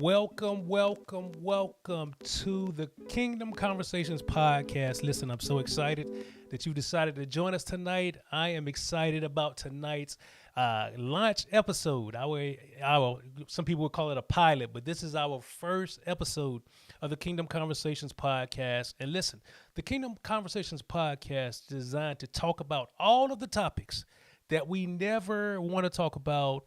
Welcome to the Kingdom Conversations podcast. Listen, I'm so excited that you decided to join us tonight. I am excited about tonight's launch episode. Some people would call it a pilot, but this is our first episode of the Kingdom Conversations podcast. And listen, the Kingdom Conversations podcast is designed to talk about all of the topics that we never want to talk about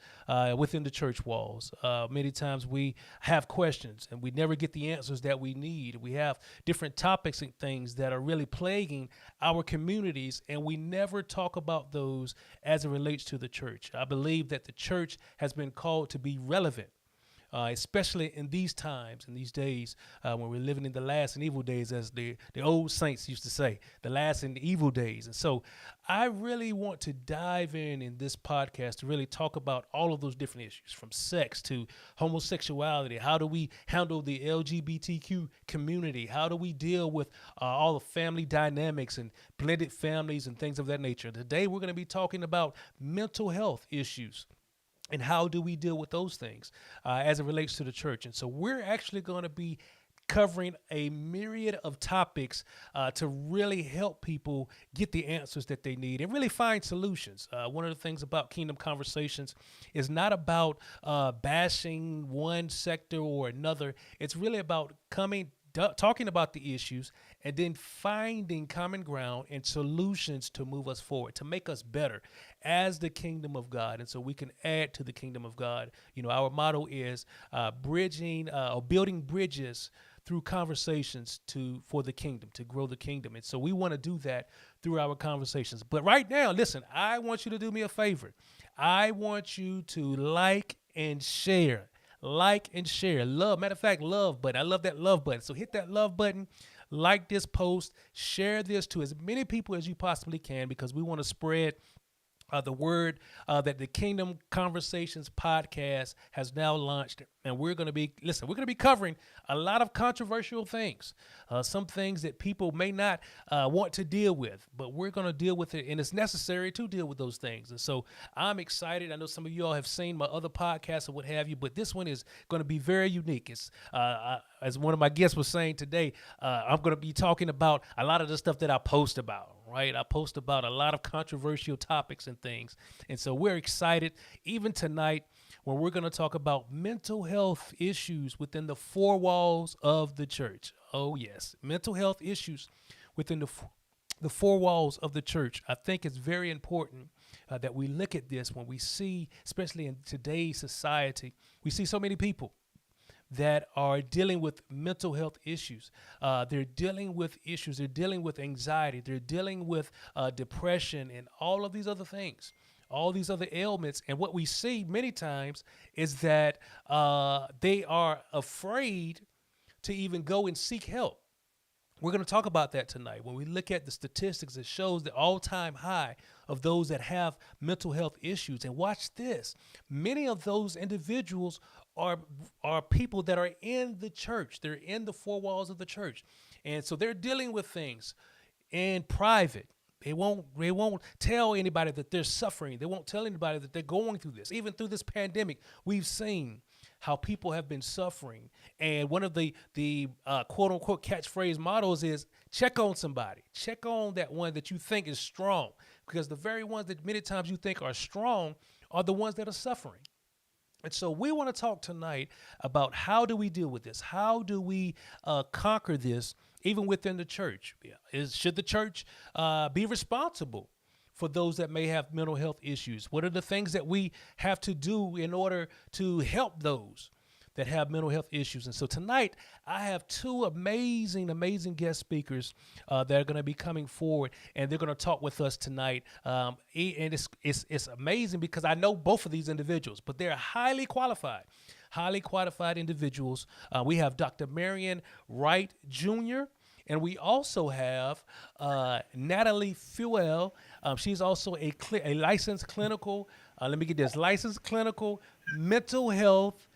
within the church walls. Many times we have questions and we never get the answers that we need. We have different topics and things that are really plaguing our communities, and we never talk about those as it relates to the church. I believe that the church has been called to be relevant. Especially in these times, in these days, when we're living in the last and evil days, as the old saints used to say, the last and evil days. And so I really want to dive in this podcast to really talk about all of those different issues, from sex to homosexuality. How do we handle the LGBTQ community? How do we deal with all the family dynamics and blended families and things of that nature? Today, we're going to be talking about mental health issues. And how do we deal with those things as it relates to the church? And so we're actually going to be covering a myriad of topics to really help people get the answers that they need and really find solutions. One of the things about Kingdom Conversations is not about bashing one sector or another. It's really about talking about the issues and then finding common ground and solutions to move us forward, to make us better as the kingdom of God. And so we can add to the kingdom of God. You know, our motto is building bridges through conversations for the kingdom, to grow the kingdom. And so we want to do that through our conversations. But right now, listen, I want you to do me a favor. I want you to like and share. Like and share. Love. Matter of fact, love button. I love that love button. So hit that love button. Like this post. Share this to as many people as you possibly can, because we want to spread the word that the Kingdom Conversations podcast has now launched. And we're going to be covering a lot of controversial things, some things that people may not want to deal with, but we're going to deal with it, and it's necessary to deal with those things. And so I'm excited. I know some of you all have seen my other podcasts or what have you, but this one is going to be very unique. It's as one of my guests was saying today, I'm going to be talking about a lot of the stuff that I post about. Right, I post about a lot of controversial topics and things, and so we're excited even tonight when we're going to talk about mental health issues within the four walls of the church. Oh yes, mental health issues within the four walls of the church. I think it's very important that we look at this when we see, especially in today's society, we see so many people that are dealing with mental health issues. They're dealing with issues. They're dealing with anxiety. They're dealing with depression and all of these other things, all these other ailments. And what we see many times is that they are afraid to even go and seek help. We're going to talk about that tonight. When we look at the statistics, it shows the all-time high of those that have mental health issues. And watch this: many of those individuals are are people that are in the church. They're in the four walls of the church, and so they're dealing with things in private. They won't tell anybody that they're suffering. They won't tell anybody that they're going through this. Even through this pandemic, we've seen how people have been suffering. And one of the quote unquote catchphrase mottos is check on somebody. Check on that one that you think is strong. Because the very ones that many times you think are strong are the ones that are suffering. And so we want to talk tonight about how do we deal with this? How do we conquer this even within the church? Should the church be responsible for those that may have mental health issues? What are the things that we have to do in order to help those that have mental health issues? And so tonight, I have two amazing, amazing guest speakers that are going to be coming forward, and they're going to talk with us tonight. And it's amazing because I know both of these individuals, but they're highly qualified individuals. We have Dr. Marion Wright Jr., and we also have Natalie Fuel. She's also a licensed clinical, let me get this, licensed clinical mental health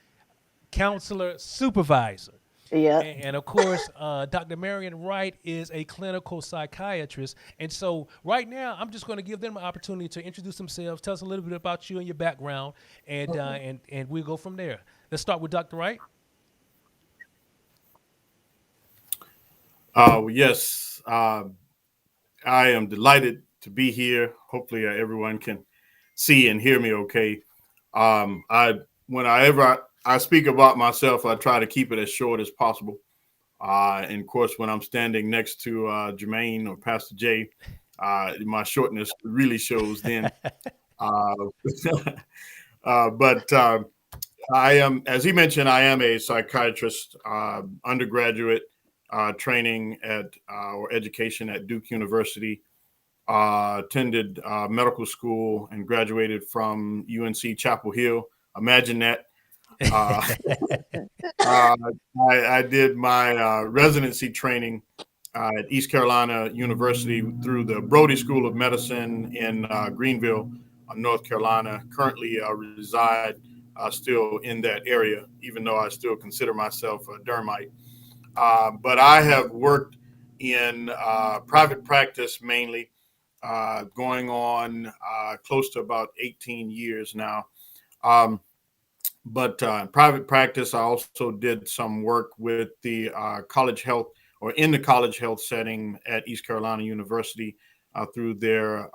counselor supervisor. Yep. And of course, Dr. Marion Wright is a clinical psychiatrist. And so, right now, I'm just going to give them an opportunity to introduce themselves, tell us a little bit about you and your background, and we'll go from there. Let's start with Dr. Wright. Yes, I am delighted to be here. Hopefully, everyone can see and hear me okay. I whenever I speak about myself, I try to keep it as short as possible. And of course, when I'm standing next to Jermaine or Pastor Jay, my shortness really shows then. Uh, but I am, as he mentioned, I am a psychiatrist, undergraduate training at or education at Duke University. Attended medical school and graduated from UNC Chapel Hill. Imagine that. Uh, uh, I did my residency training at East Carolina University through the Brody School of Medicine in Greenville, North Carolina. Currently reside still in that area, even though I still consider myself a dermite. But I have worked in private practice mainly, going on close to about 18 years now. Um, but private practice, I also did some work with the college health or in the college health setting at East Carolina University through their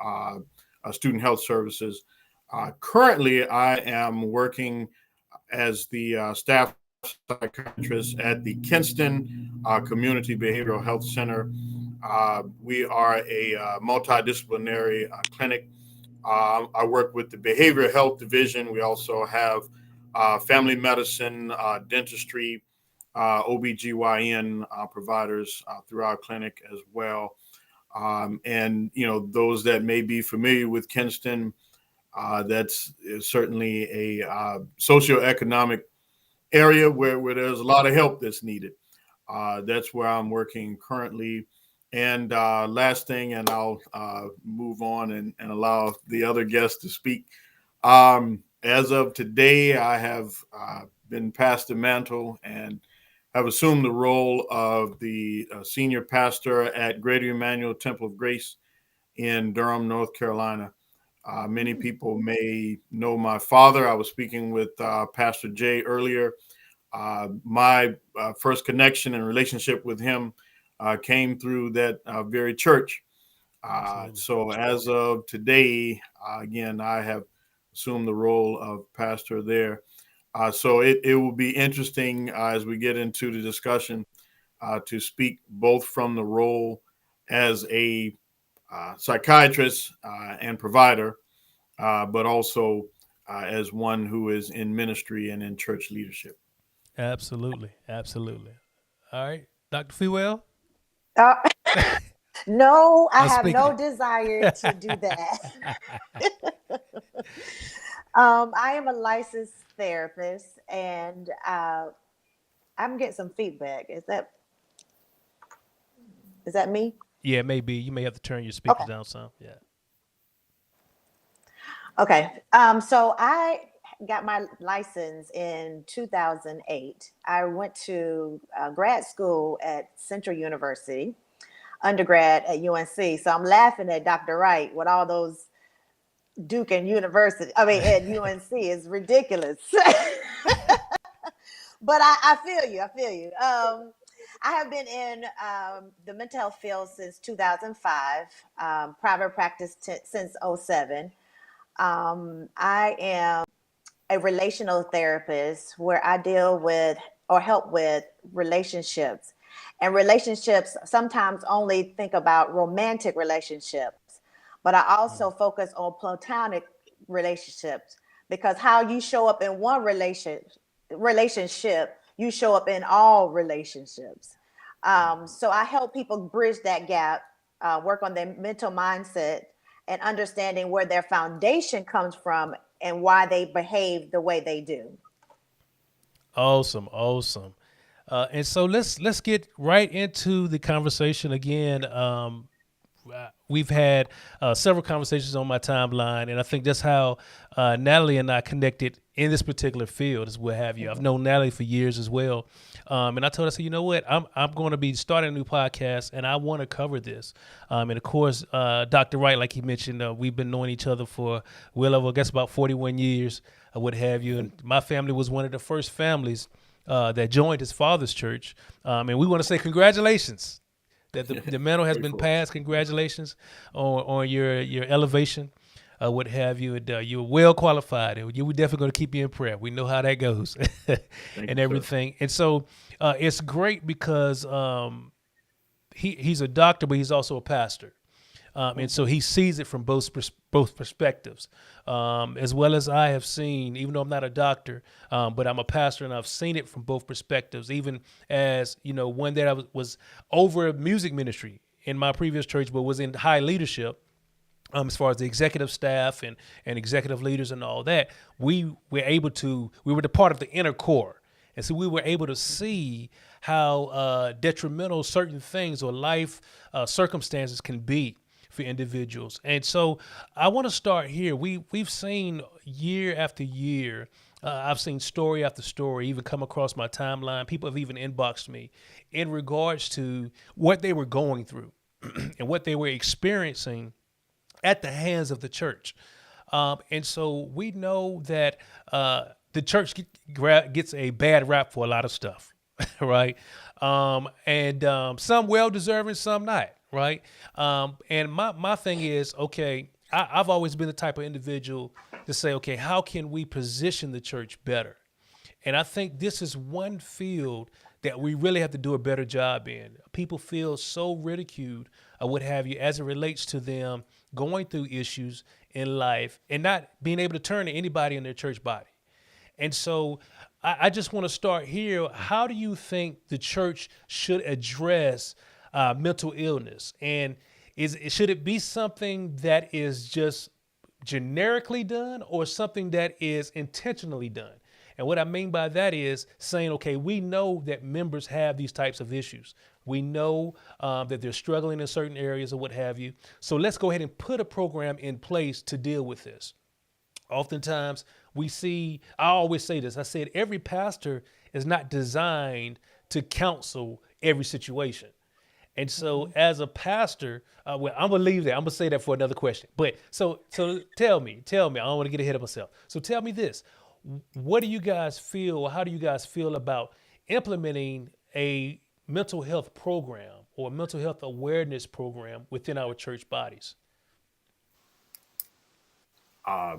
student health services. Currently, I am working as the staff psychiatrist at the Kinston Community Behavioral Health Center. We are a multidisciplinary clinic. I work with the behavioral health division. We also have family medicine, dentistry, OBGYN providers through our clinic as well. And, you know, those that may be familiar with Kinston, that's certainly a socioeconomic area where there's a lot of help that's needed. That's where I'm working currently. And last thing, and I'll move on and allow the other guests to speak. As of today, I have been passed the mantle and have assumed the role of the senior pastor at Greater Emmanuel Temple of Grace in Durham, North Carolina. Many people may know my father. I was speaking with Pastor Jay earlier. My first connection and relationship with him came through that very church. Absolutely. So as of today, again, I have assumed the role of pastor there. So it will be interesting as we get into the discussion to speak both from the role as a psychiatrist and provider, but also as one who is in ministry and in church leadership. Absolutely. Absolutely. All right. Dr. Fewell, Uh, no, I I'm have speaking no it. desire to do that. I am a licensed therapist, and I'm getting some feedback. Is that me? Yeah, maybe you may have to turn your speakers Okay. down some. Yeah. Okay. So I got my license in 2008. I went to grad school at Central University, undergrad at UNC. So I'm laughing at Dr. Wright with all those Duke and University. I mean, at UNC is ridiculous. But I feel you. I feel you. I have been in the mental health field since 2005, private practice since '07. I am a relational therapist where I deal with or help with relationships. And relationships sometimes only think about romantic relationships, but I Mm. also focus on platonic relationships because how you show up in one relationship, you show up in all relationships. So I help people bridge that gap, work on their mental mindset, and understanding where their foundation comes from and why they behave the way they do. Awesome. Awesome. And so let's get right into the conversation again. We've had several conversations on my timeline, and I think that's how Natalie and I connected in this particular field, is what have you. I've known Natalie for years as well, and I told her, I said, you know what, I'm going to be starting a new podcast, and I want to cover this. And of course, Dr. Wright, like he mentioned, we've been knowing each other for well over, I guess, about 41 years, what have you. And my family was one of the first families that joined his father's church, and we want to say congratulations that the mantle has been Grateful. passed. Congratulations on your elevation, what have you. And, you're well qualified. And you were definitely going to keep you in prayer. We know how that goes Thank and you, sir. everything. And so it's great because he's a doctor, but he's also a pastor. And so he sees it from both perspectives, as well as I have seen. Even though I'm not a doctor, but I'm a pastor, and I've seen it from both perspectives. Even as one that I was over music ministry in my previous church, but was in high leadership. As far as the executive staff and executive leaders and all that, we were the part of the inner core. And so we were able to see how detrimental certain things or life circumstances can be for individuals. And so I want to start here. We've seen year after year. I've seen story after story even come across my timeline. People have even inboxed me in regards to what they were going through and what they were experiencing at the hands of the church. And so we know that the church gets a bad rap for a lot of stuff, right? And some well deserving, some not, right? And my thing is, okay, I've always been the type of individual to say, okay, how can we position the church better? And I think this is one field that we really have to do a better job in. People feel so ridiculed or what have you as it relates to them going through issues in life and not being able to turn to anybody in their church body. And so I just want to start here. How do you think the church should address mental illness? And should it be something that is just generically done or something that is intentionally done? And what I mean by that is saying, okay, we know that members have these types of issues. We know that they're struggling in certain areas or what have you. So let's go ahead and put a program in place to deal with this. Oftentimes we see, I always say this, I said, every pastor is not designed to counsel every situation. And so as a pastor, well, I'm gonna leave that. I'm gonna say that for another question. But so tell me, I don't want to get ahead of myself. So tell me this. What do you guys feel, or how do you guys feel about implementing a mental health program or a mental health awareness program within our church bodies? Uh,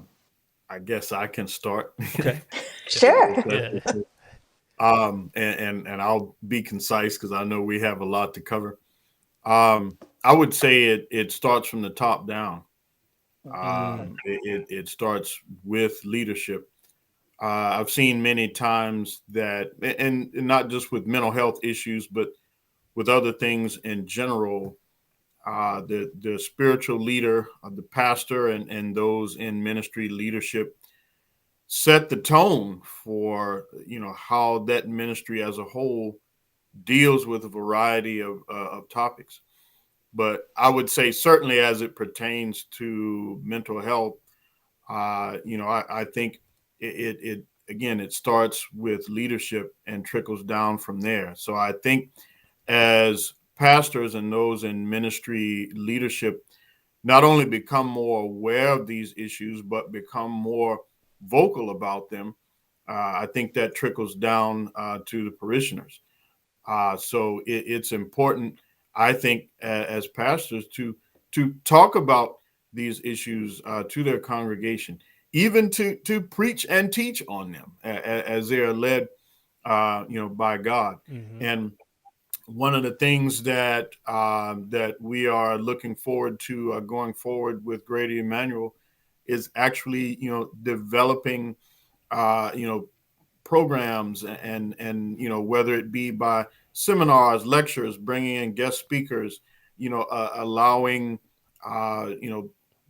I guess I can start. Okay. Sure. Yeah. And I'll be concise because I know we have a lot to cover. I would say it starts from the top down. Mm, It starts with leadership. I've seen many times that, and not just with mental health issues, but with other things in general, the spiritual leader, the pastor, and those in ministry leadership set the tone for how that ministry as a whole deals with a variety of topics. But I would say certainly as it pertains to mental health, I think it again, it starts with leadership and trickles down from there. So I think as pastors and those in ministry leadership not only become more aware of these issues, but become more vocal about them, I think that trickles down to the parishioners. So it's important, I think, as pastors to talk about these issues to their congregation, even to preach and teach on them as they are led, by God. Mm-hmm. And one of the things that we are looking forward to going forward with Grady Emmanuel is actually, developing, programs and whether it be by seminars, lectures, bringing in guest speakers, allowing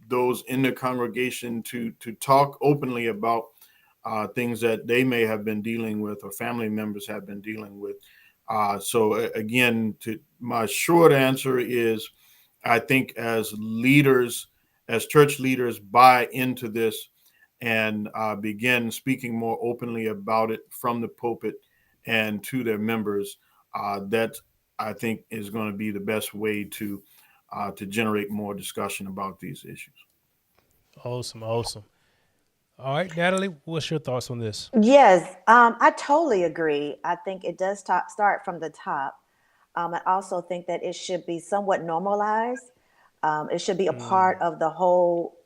those in the congregation to talk openly about things that they may have been dealing with or family members have been dealing with. So again, to my short answer is, I think as leaders, as church leaders, buy into this and begin speaking more openly about it from the pulpit and to their members, that I think is going to be the best way to generate more discussion about these issues. Awesome, awesome. All right, Natalie, what's your thoughts on this? Yes, I totally agree. I think it does start from the top. I also think that it should be somewhat normalized. It should be a part Mm, of the whole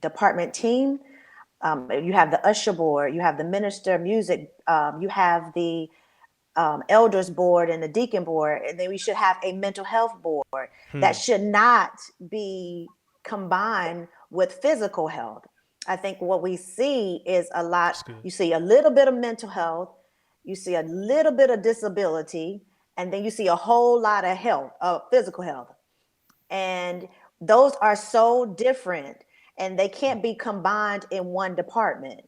department team. You have the usher board, you have the minister of music, you have the elders board and the deacon board, and then we should have a mental health board that hmm, should not be combined with physical health. I think what we see is a lot, that's good. you see a little bit of mental health, you see a little bit of disability, and then you see a whole lot of health, physical health. And those are so different and they can't be combined in one department.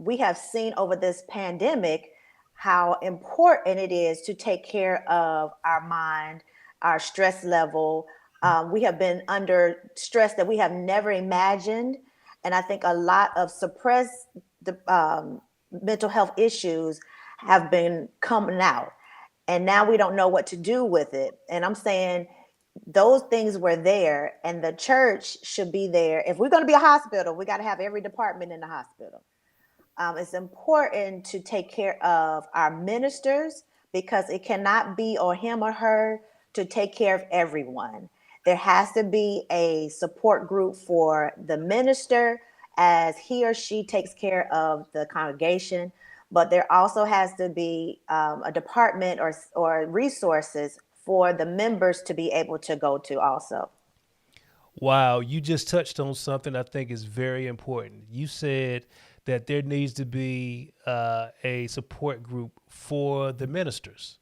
We have seen over this pandemic how important it is to take care of our mind, our stress level. We have been under stress that we have never imagined. And I think a lot of suppressed mental health issues have been coming out. And now we don't know what to do with it. And I'm saying those things were there, and the church should be there. If we're going to be a hospital, we got to have every department in the hospital. It's important to take care of our ministers because it cannot be or him or her to take care of everyone. There has to be a support group for the minister as he or she takes care of the congregation. But there also has to be a department or resources for the members to be able to go to also. Wow, you just touched on something I think is very important. You said that there needs to be a support group for the ministers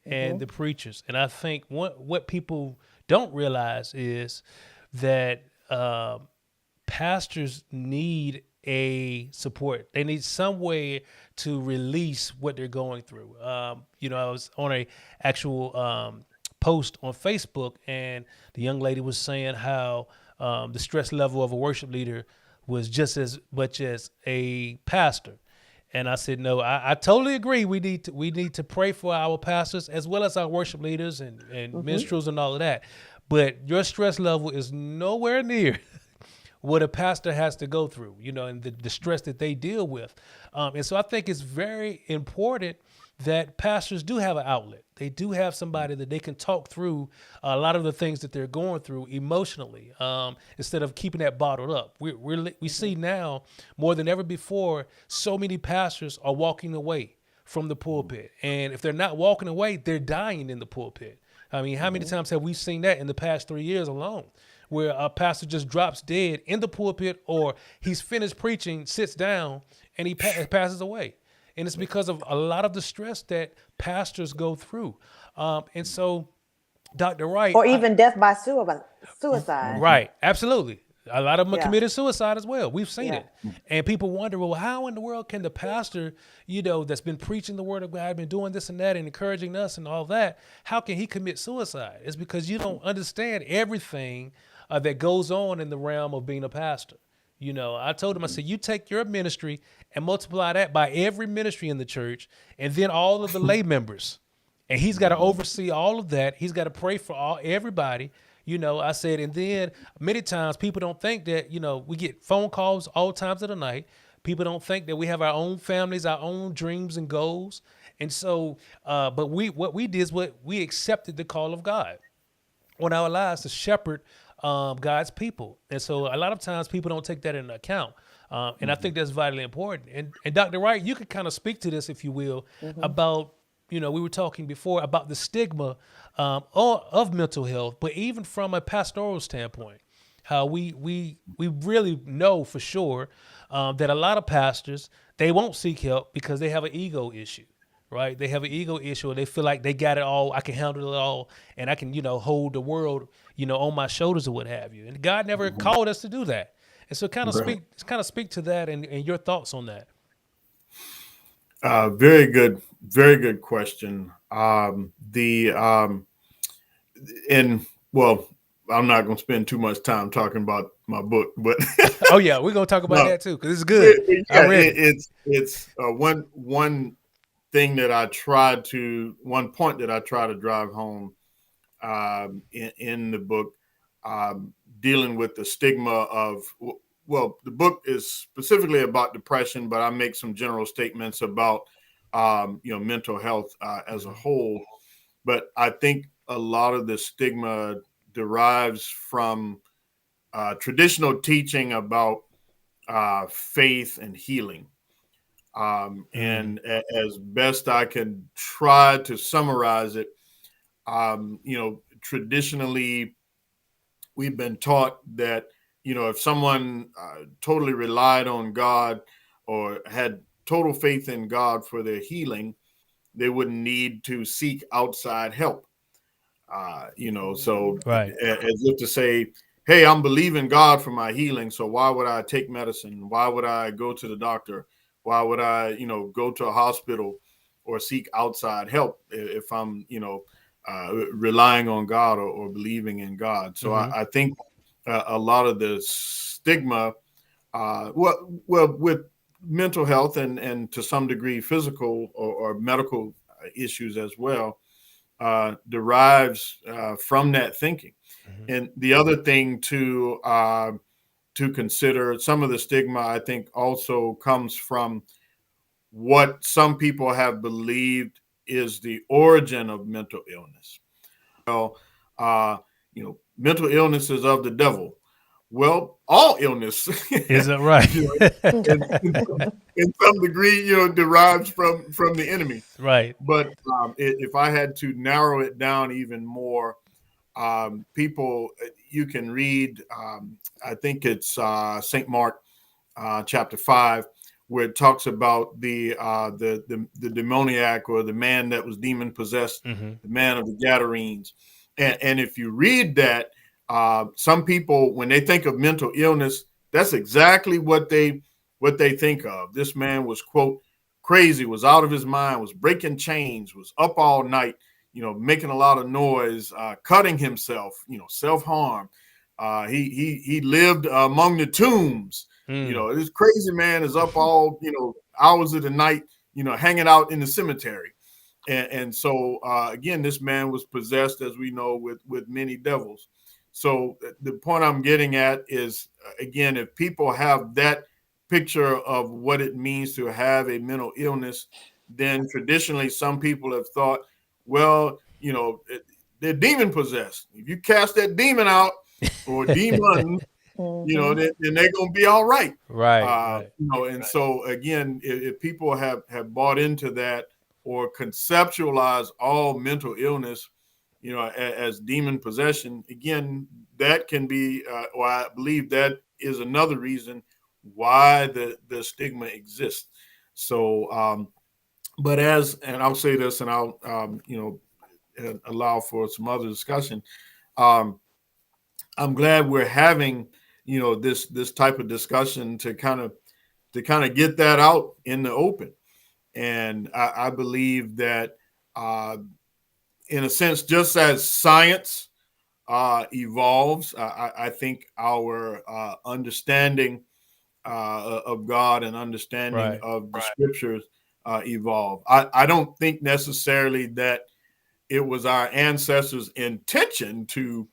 and Mm-hmm. the preachers. And I think what people don't realize is that pastors need a support. They need some way to release what they're going through. I was on a actual post on Facebook, and the young lady was saying how the stress level of a worship leader was just as much as a pastor. And I said, no, I totally agree. We need to pray for our pastors as well as our worship leaders and Mm-hmm. minstrels and all of that. But your stress level is nowhere near what a pastor has to go through, and the stress that they deal with. And so I think it's very important that pastors do have an outlet. They do have somebody that they can talk through a lot of the things that they're going through emotionally, instead of keeping that bottled up. We see now more than ever before, so many pastors are walking away from the pulpit. And if they're not walking away, they're dying in the pulpit. I mean, how many Mm-hmm. times have we seen that in the past 3 years alone? where a pastor just drops dead in the pulpit, or he's finished preaching, sits down, and he passes away. And it's because of a lot of the stress that pastors go through. And so, Dr. Wright, Or even death by suicide. right, absolutely. A lot of them are Yeah. committed suicide as well. We've seen Yeah. it. And people wonder, well, how in the world can the pastor, that's been preaching the word of God, been doing this and that and encouraging us and all that, how can he commit suicide? It's because you don't understand everything that goes on in the realm of being a pastor. I told him, I said, you take your ministry and multiply that by every ministry in the church, and then all of the lay members. And he's got to oversee all of that. He's got to pray for everybody. I said, and then many times people don't think that, we get phone calls all times of the night. People don't think that we have our own families, our own dreams and goals. And so, but what we did is we accepted the call of God on our lives to shepherd God's people. And so a lot of times people don't take that into account. And I think that's vitally important. And Dr. Wright, you could kind of speak to this, if you will, about, we were talking before about the stigma of mental health, but even from a pastoral standpoint, how we really know for sure that a lot of pastors, they won't seek help because they have an ego issue, right? They have an ego issue, or they feel like they got it all, I can handle it all, and I can, hold the world, on my shoulders or what have you. And God never called us to do that. And so kind of speak to that and your thoughts on that. Very good question. Well, I'm not going to spend too much time talking about my book, but oh yeah, we're going to talk about that too, because it's good. It's one thing that one point that I try to drive home in the book, dealing with the stigma of. Well, the book is specifically about depression, but I make some general statements about, mental health as a whole. But I think a lot of the stigma derives from traditional teaching about faith and healing. And as best I can try to summarize it, traditionally we've been taught that, if someone totally relied on God or had total faith in God for their healing, they wouldn't need to seek outside help. So right. As if to say, hey, I'm believing God for my healing, so why would I take medicine? Why would I go to the doctor? Why would I, go to a hospital or seek outside help if I'm, relying on God or believing in God? So I think a lot of the stigma, with mental health and to some degree physical or medical issues as well, derives from that thinking. And the other thing to consider, some of the stigma, I think, also comes from what some people have believed is the origin of mental illness. Well, mental illness is of the devil. Well, all illness is it right? in some degree, derives from the enemy. Right. But if I had to narrow it down even more, people, you can read. I think it's St. Mark, chapter 5, where it talks about the demoniac, or the man that was demon possessed, the man of the Gadarenes. And if you read that, some people, when they think of mental illness, that's exactly what they think of. This man was, quote, crazy, was out of his mind, was breaking chains, was up all night, making a lot of noise, cutting himself, self-harm. He lived among the tombs. This crazy man is up all, hours of the night, hanging out in the cemetery. And so, again, this man was possessed, as we know, with many devils. So the point I'm getting at is, again, if people have that picture of what it means to have a mental illness, then traditionally some people have thought, well, they're demon possessed. If you cast that demon out or demon, then they're going to be all right. Right. And so, again, if people have bought into that or conceptualize all mental illness, as demon possession, again, that can be, or I believe that is another reason why the stigma exists. So, but and I'll say this, and I'll, allow for some other discussion. Um, I'm glad we're having, this type of discussion to kind of get that out in the open. And I believe that, in a sense, just as science evolves, I think our understanding of God and understanding Right. of the scriptures evolve. I don't think necessarily that it was our ancestors' intention to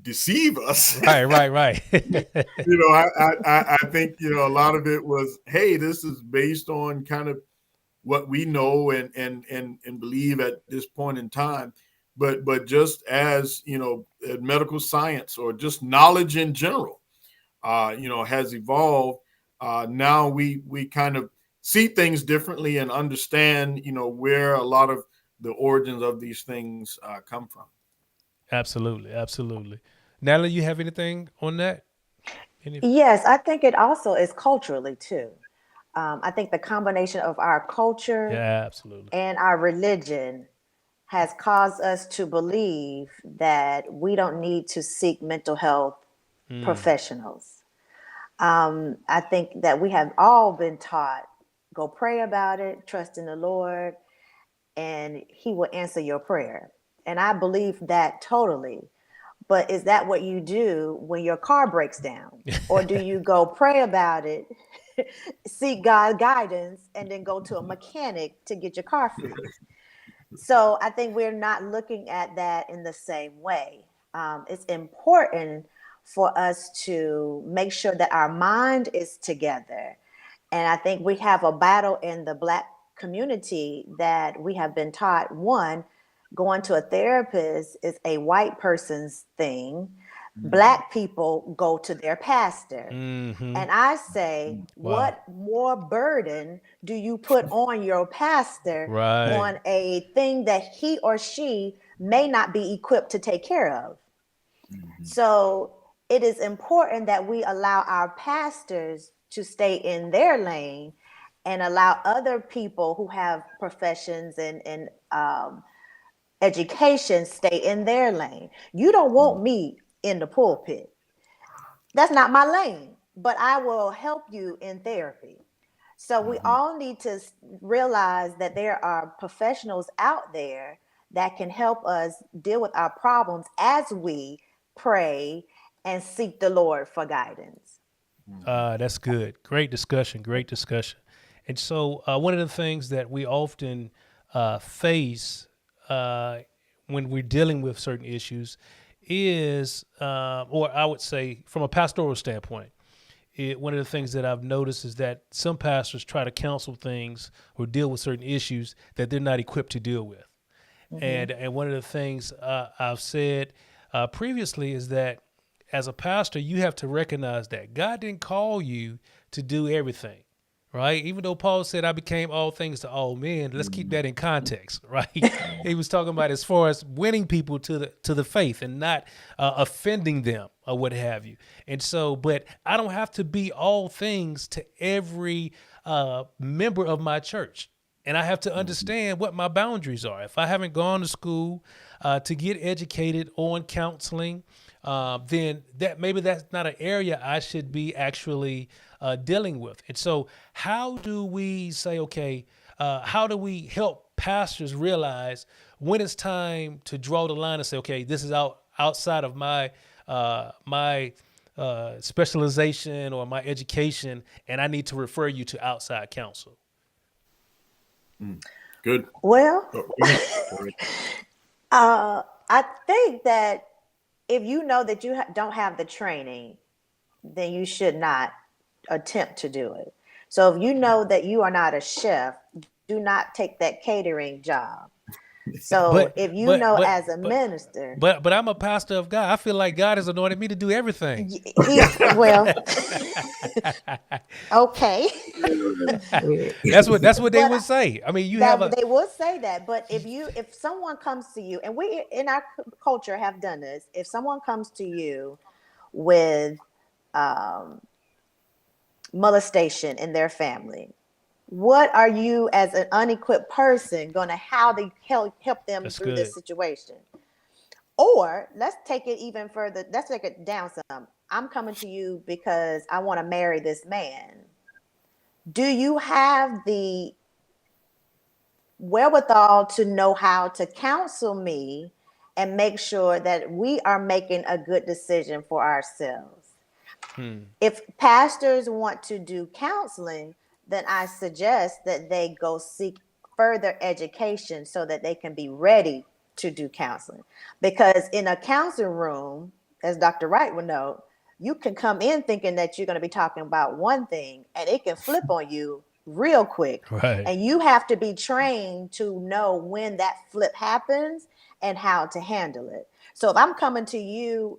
deceive us. Right. I think, a lot of it was, hey, this is based on kind of what we know and believe at this point in time. But just as, medical science or just knowledge in general, has evolved. Now we kind of see things differently and understand, where a lot of the origins of these things come from. Absolutely. Natalie, you have anything on that? Yes, I think it also is culturally too. I think the combination of our culture Yeah, absolutely. and our religion has caused us to believe that we don't need to seek mental health professionals. I think that we have all been taught, go pray about it, trust in the Lord, and He will answer your prayer. And I believe that totally. But is that what you do when your car breaks down? Or do you go pray about it, seek God guidance, and then go to a mechanic to get your car fixed? So I think we're not looking at that in the same way. It's important for us to make sure that our mind is together. And I think we have a battle in the Black community that we have been taught, one, going to a therapist is a white person's thing. Black people go to their pastor. Mm-hmm. And I say, Wow. what more burden do you put on your pastor Right. on a thing that he or she may not be equipped to take care of? So it is important that we allow our pastors to stay in their lane and allow other people who have professions and education stay in their lane. You don't want me in the pulpit. That's not my lane, but I will help you in therapy. So we all need to realize that there are professionals out there that can help us deal with our problems as we pray and seek the Lord for guidance. That's good. Great discussion. And so, one of the things that we often face when we're dealing with certain issues is, or I would say, from a pastoral standpoint, one of the things that I've noticed is that some pastors try to counsel things or deal with certain issues that they're not equipped to deal with. And one of the things I've said previously is that as a pastor, you have to recognize that God didn't call you to do everything, right? Even though Paul said, I became all things to all men, let's keep that in context, right? He was talking about as far as winning people to the faith and not offending them or what have you. And so, but I don't have to be all things to every member of my church. And I have to understand what my boundaries are. If I haven't gone to school to get educated on counseling, then that's not an area I should be actually dealing with. And so, how do we say, okay, how do we help pastors realize when it's time to draw the line and say, okay, this is outside of my specialization or my education, and I need to refer you to outside counsel. Good. Well, Oh, go ahead. Go ahead. I think that if you know that you don't have the training, then you should not attempt to do it. So if you know that you are not a chef, do not take that catering job. So but if you but know but as a but minister, but I'm a pastor of God. I feel like God has anointed me to do everything. well, okay. That's what they But would say. I mean, you have that a they would say that, but if someone comes to you, and we in our culture have done this, if someone comes to you with um, molestation in their family, what are you as an unequipped person going to how they help them that's through this good. situation? Or let's take it even further, let's take it down some. I'm coming to you because I want to marry this man. Do you have the wherewithal to know how to counsel me and make sure that we are making a good decision for ourselves? Hmm. If pastors want to do counseling, then I suggest that they go seek further education so that they can be ready to do counseling. Because in a counseling room, as Dr. Wright would know, you can come in thinking that you're going to be talking about one thing and it can flip on you real quick. Right. And you have to be trained to know when that flip happens and how to handle it. So if I'm coming to you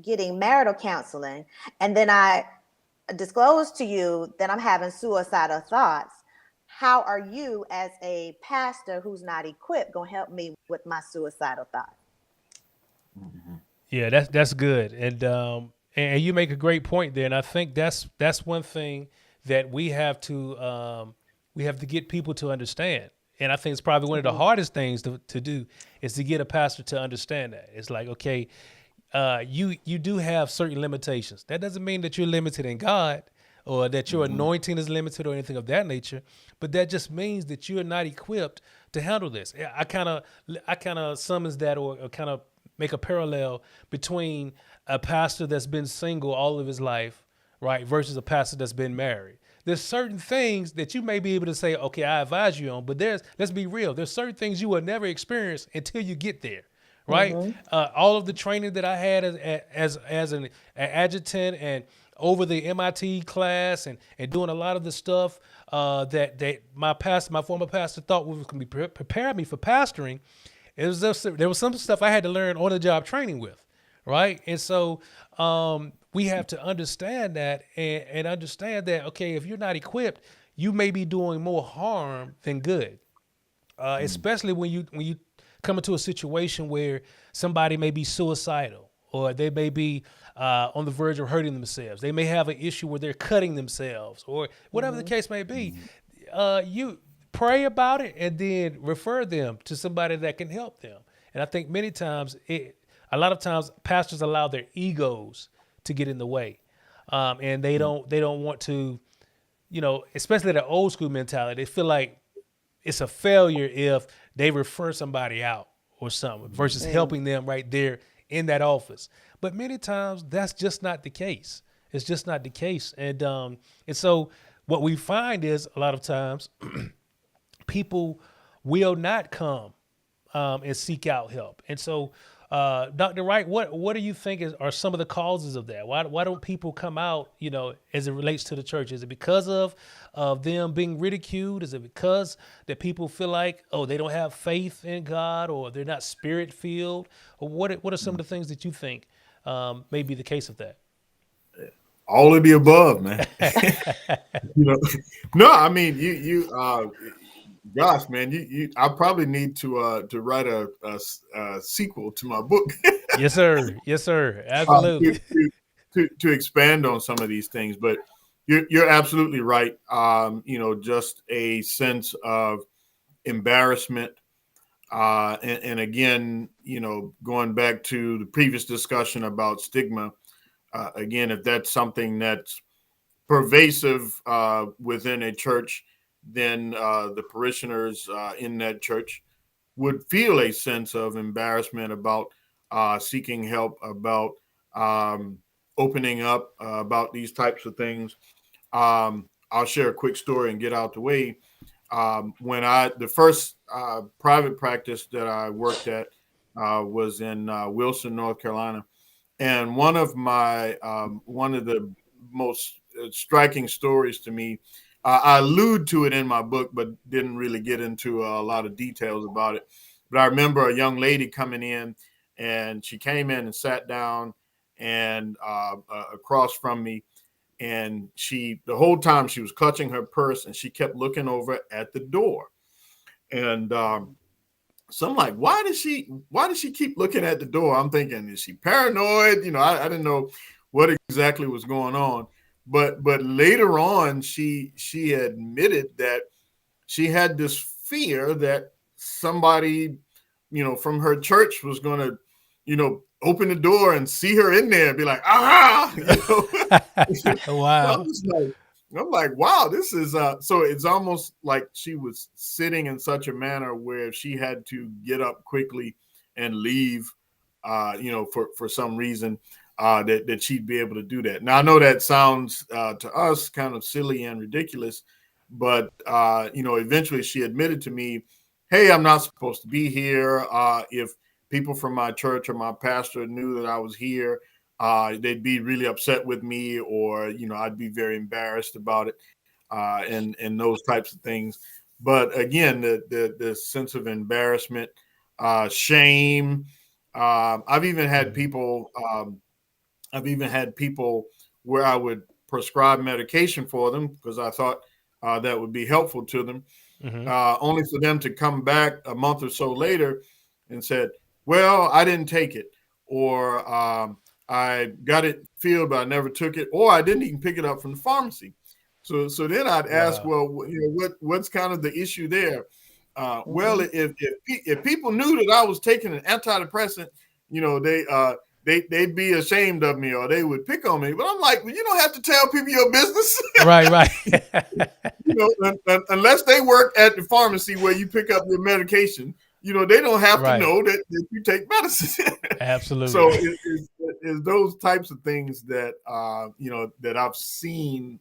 getting marital counseling and then I disclose to you that I'm having suicidal thoughts, how are you as a pastor who's not equipped going to help me with my suicidal thoughts? Yeah, that's good, and you make a great point there, and I think that's one thing that we have to get people to understand, and I think it's probably one of the Mm-hmm. hardest things to do is to get a pastor to understand that. It's like, okay, you do have certain limitations. That doesn't mean that you're limited in God or that your Mhm. anointing is limited or anything of that nature, but that just means that you're not equipped to handle this. I kind of summons that or kind of make a parallel between a pastor that's been single all of his life, right, versus a pastor that's been married. There's certain things that you may be able to say, okay, I advise you on, but let's be real. There's certain things you will never experience until you get there, right? Mm-hmm. All of the training that I had as an adjutant and over the MIT class and doing a lot of the stuff that my former pastor thought was going to be prepare me for pastoring. There was some stuff I had to learn on the job training with, right? And so we have to understand that and understand that, okay, if you're not equipped, you may be doing more harm than good, especially when you come into a situation where somebody may be suicidal or they may be on the verge of hurting themselves. They may have an issue where they're cutting themselves or whatever the Mm-hmm. case may be. You pray about it and then refer them to somebody that can help them. And I think a lot of times pastors allow their egos to get in the way, and they don't want to, especially the old school mentality. They feel like it's a failure if they refer somebody out or something versus Mm. helping them right there in that office. But many times that's just not the case. It's just not the case. And so what we find is a lot of times people will not come and seek out help. And so, Dr. Wright, what do you think are some of the causes of that? Why don't people come out? As it relates to the church, is it because of them being ridiculed? Is it because that people feel like, oh, they don't have faith in God, or they're not spirit filled? Or what are some of the things that you think may be the case of that? All of the above, man. you know, no, I mean, gosh, man, I probably need to write a sequel to my book Yes, sir. Yes, sir. uh, to, Absolutely. to, to expand on some of these things. But you're absolutely right. Just a sense of embarrassment. And again, going back to the previous discussion about stigma, again, if that's something that's pervasive within a church, then the parishioners in that church would feel a sense of embarrassment about seeking help, about um, opening up about these types of things. I'll share a quick story and get out the way. When the first private practice that I worked at was in Wilson, North Carolina, and one of the most striking stories to me, I allude to it in my book, but didn't really get into a lot of details about it. But I remember a young lady coming in, and she came in and sat down and across from me, and the whole time she was clutching her purse, and she kept looking over at the door. And so I'm like, why does she keep looking at the door? I'm thinking, is she paranoid? I didn't know what exactly was going on. But later on, she admitted that she had this fear that somebody, from her church was going to, open the door and see her in there and be like, ah, Wow. I'm like, wow, this is so it's almost like she was sitting in such a manner where she had to get up quickly and leave, for some reason, that she'd be able to do that. Now I know that sounds to us kind of silly and ridiculous, but eventually she admitted to me, hey, I'm not supposed to be here. If people from my church or my pastor knew that I was here, they'd be really upset with me, or I'd be very embarrassed about it, and those types of things. But again, the sense of embarrassment, shame. I've even had people. Where I would prescribe medication for them because I thought that would be helpful to them, Mm-hmm. only for them to come back a month or so later and said, "Well, I didn't take it," or I got it filled, but I never took it, or I didn't even pick it up from the pharmacy. So then I'd ask, Wow. well, what's kind of the issue there? Well, Mhm. if people knew that I was taking an antidepressant, they'd be ashamed of me, or they would pick on me. But I'm like, well, you don't have to tell people your business. Right, right. Unless they work at the pharmacy where you pick up your medication, they don't have to Right. know that you take medicine. So Absolutely. it's those types of things that that I've seen,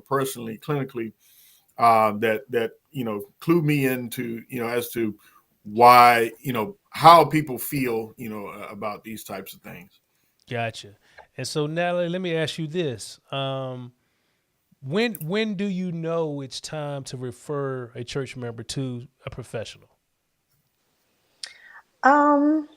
personally, clinically, that clue me into, as to why, how people feel, about these types of things. Gotcha. And so, Natalie, let me ask you this: when do you know it's time to refer a church member to a professional? Um,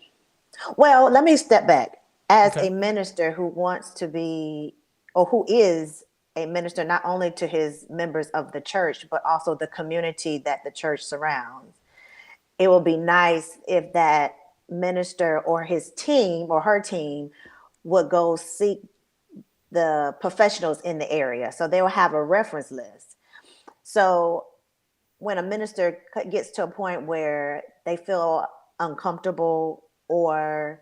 well, let me step back. As Okay. a minister who wants to be, or who is a minister, not only to his members of the church, but also the community that the church surrounds, it will be nice if that minister or his team or her team would go seek the professionals in the area. So they will have a reference list. So when a minister gets to a point where they feel uncomfortable, or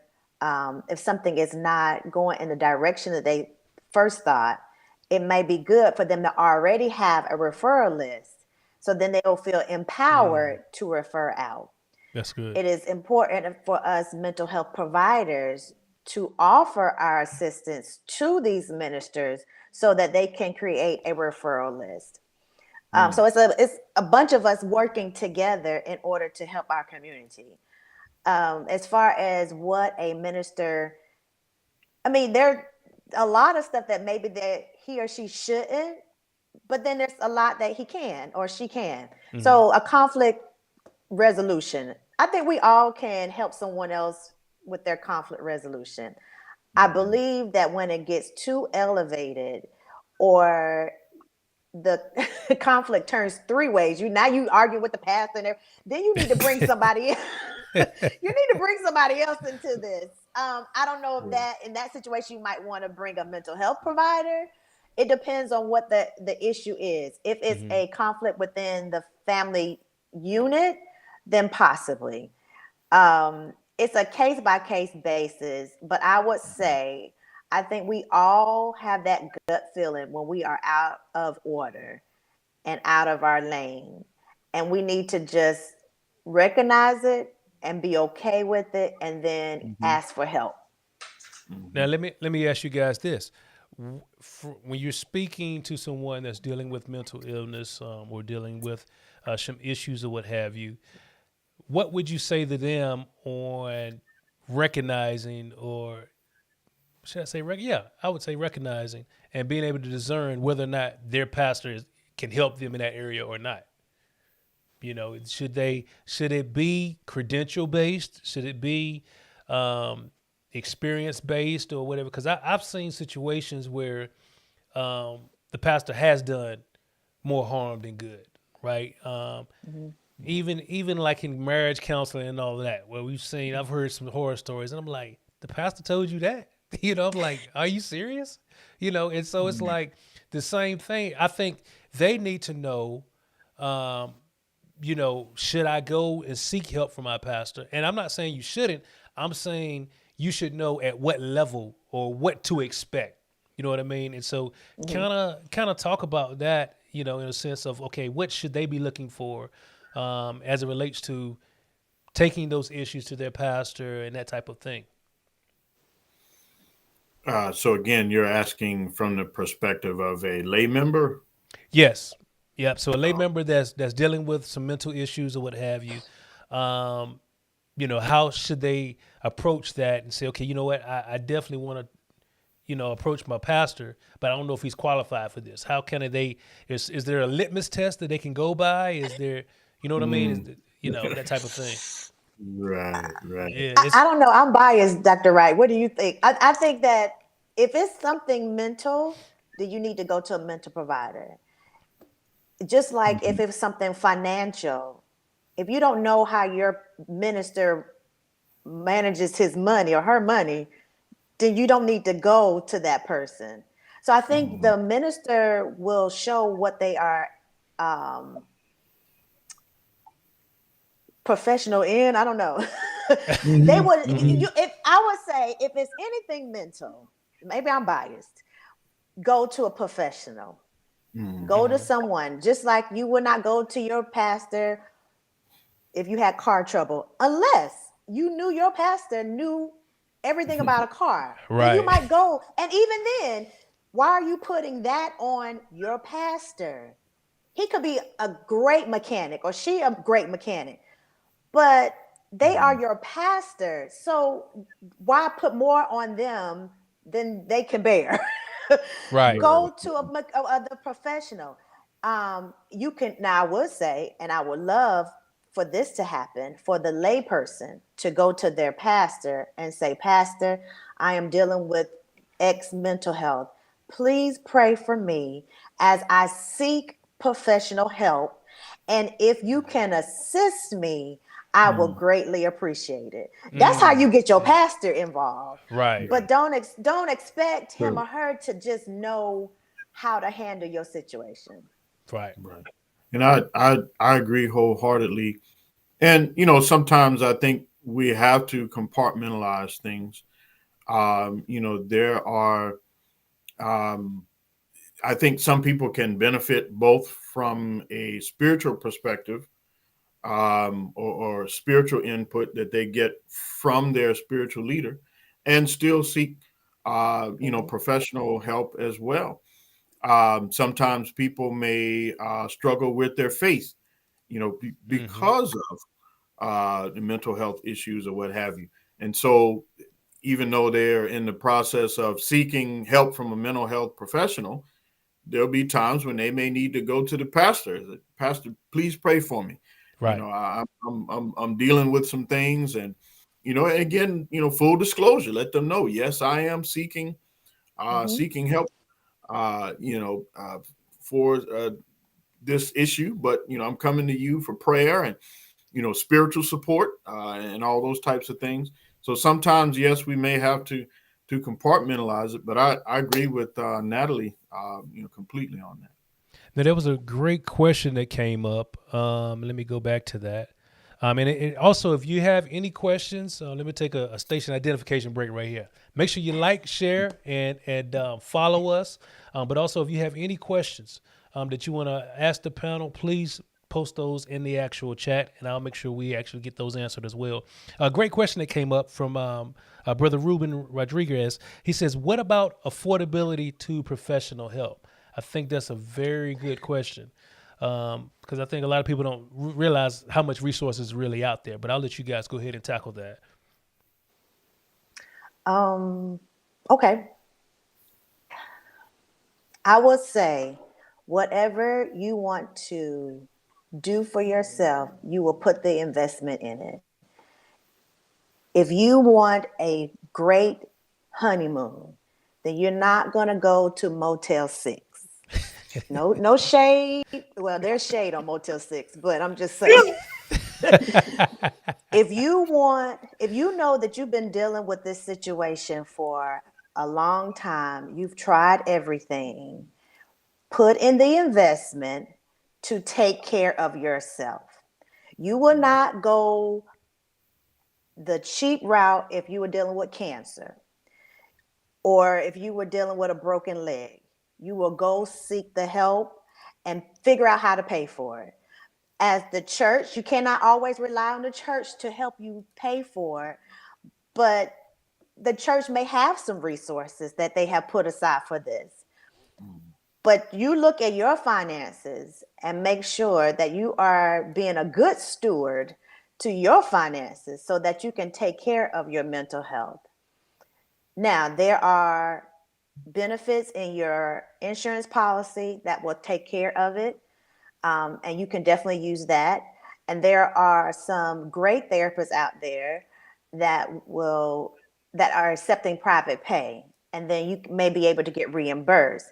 if something is not going in the direction that they first thought, it may be good for them to already have a referral list. So then they will feel Mm, empowered to refer out. that's good. It is important for us mental health providers to offer our assistance to these ministers so that they can create a referral list. Mm. So it's a bunch of us working together in order to help our community. As far as what a minister, I mean, there a lot of stuff that maybe that he or she shouldn't, but then there's a lot that he can or she can. Hmm. So a conflict resolution, I think we all can help someone else with their conflict resolution. I Mhm. believe that when it gets too elevated, or the conflict turns three ways. You argue with the pastor, and then you need to bring somebody. You need to bring somebody else into this. I don't know if Yeah. that in that situation you might want to bring a mental health provider. It depends on what the issue is. If it's Hmm. a conflict within the family unit, then possibly. It's a case by case basis, but I would Mhm. say I think we all have that gut feeling when we are out of order and out of our lane. And we need to just recognize it and be okay with it and then Mhm. ask for help. Now Mhm. let me ask you guys this: when you're speaking to someone that's dealing with mental illness, or dealing with some issues or what have you, what would you say to them on recognizing, or should I say, yeah, I would say recognizing and being able to discern whether or not their pastor can help them in that area or not? Should it be credential based? Should it be experience based or whatever? Because I've seen situations where the pastor has done more harm than good, right? Mhm. Even like in marriage counseling and all that, where I've heard some horror stories, and I'm like, the pastor told you that, I'm like, are you serious? And so it's like the same thing. I think they need to know, um, should I go and seek help from my pastor? And I'm not saying you shouldn't. I'm saying you should know at what level or what to expect. You know what I mean? And so Mhm. kind of talk about that, in a sense of, okay, what should they be looking for as it relates to taking those issues to their pastor and that type of thing. So again, you're asking from the perspective of a lay member. Yes. Yep. So a lay Uh, member that's dealing with some mental issues or what have you, um, how should they approach that and say, okay, you know what, I definitely want to, approach my pastor, but I don't know if he's qualified for this. How can they? Is there a litmus test that they can go by? Is there, you know what I mean? mm, That type of thing. right, right. Yeah. I It's don't know. I'm biased, Dr. Wright. What do you think? I think that if it's something mental, then you need to go to a mental provider. Just like if Mhm. it's something financial, if you don't know how your minister manages his money or her money, then you don't need to go to that person. So I think Mhm. the minister will show what they are um, professional in. I don't know. They Mhm. would Mhm. if I would say if it's anything mental, maybe I'm biased. Go to a professional. Go to Mhm. someone just like you would not go to your pastor if you had car trouble, unless you knew your pastor knew everything about a car. Then you right. might go. And even then, why are you putting that on your pastor? He could be a great mechanic or she a great mechanic, but they are Mhm. your pastor. So why put more on them than they can bear? Right. Right. Go to the professional. You can now. I would say, and I would love for this to happen for the layperson to go to their pastor and say, "Pastor, I am dealing with X mental health. Please pray for me as I seek professional help. And if you can assist me, I will Mhm. greatly appreciate it." That's how Mm. you get your pastor involved. Right. But Right. don't expect him True. or her to just know how to handle your situation. Right. Right. And I agree wholeheartedly. And sometimes I think we have to compartmentalize things. There are. Um, I think some people can benefit both from a spiritual perspective, or spiritual input that they get from their spiritual leader, and still seek, Mhm. professional help as well. Sometimes people may struggle with their faith, Mm-hmm. because of the mental health issues or what have you. And so, even though they're in the process of seeking help from a mental health professional, there'll be times when they may need to go to the pastor. Pastor, please pray for me. Right. I'm dealing with some things, and again, full disclosure, let them know. Yes, I am Mhm. seeking help. Uh, you know, uh, for this issue, but I'm coming to you for prayer and spiritual support, and all those types of things. So sometimes, yes, we may have to compartmentalize it, but I agree with Natalie, completely on that. Now there was a great question that came up. Let me go back to that. And also, if you have any questions, let me take a station identification break right here. Make sure you like, share, and follow us. But also, if you have any questions that you want to ask the panel, please post those in the actual chat, and I'll make sure we actually get those answered as well. A great question that came up from Brother Ruben Rodriguez. He says, "What about affordability to professional help?" I think that's a very good question, because I think a lot of people don't realize how much resources is really out there. But I'll let you guys go ahead and tackle that. Um, okay. I would say whatever you want to do for yourself, you will put the investment in it. If you want a great honeymoon, then you're not going to go to Motel 6. No, no shade. Well, there's shade on Motel 6, but I'm just saying. If you know that you've been dealing with this situation for a long time, you've tried everything, put in the investment to take care of yourself. You will not go the cheap route if you were dealing with cancer or if you were dealing with a broken leg. You will go seek the help and figure out how to pay for it. As the church, you cannot always rely on the church to help you pay for it, but the church may have some resources that they have put aside for this. But you look at your finances and make sure that you are being a good steward to your finances so that you can take care of your mental health. Now, there are benefits in your insurance policy that will take care of it, and you can definitely use that. And there are some great therapists out there that will that are accepting private pay, and then you may be able to get reimbursed.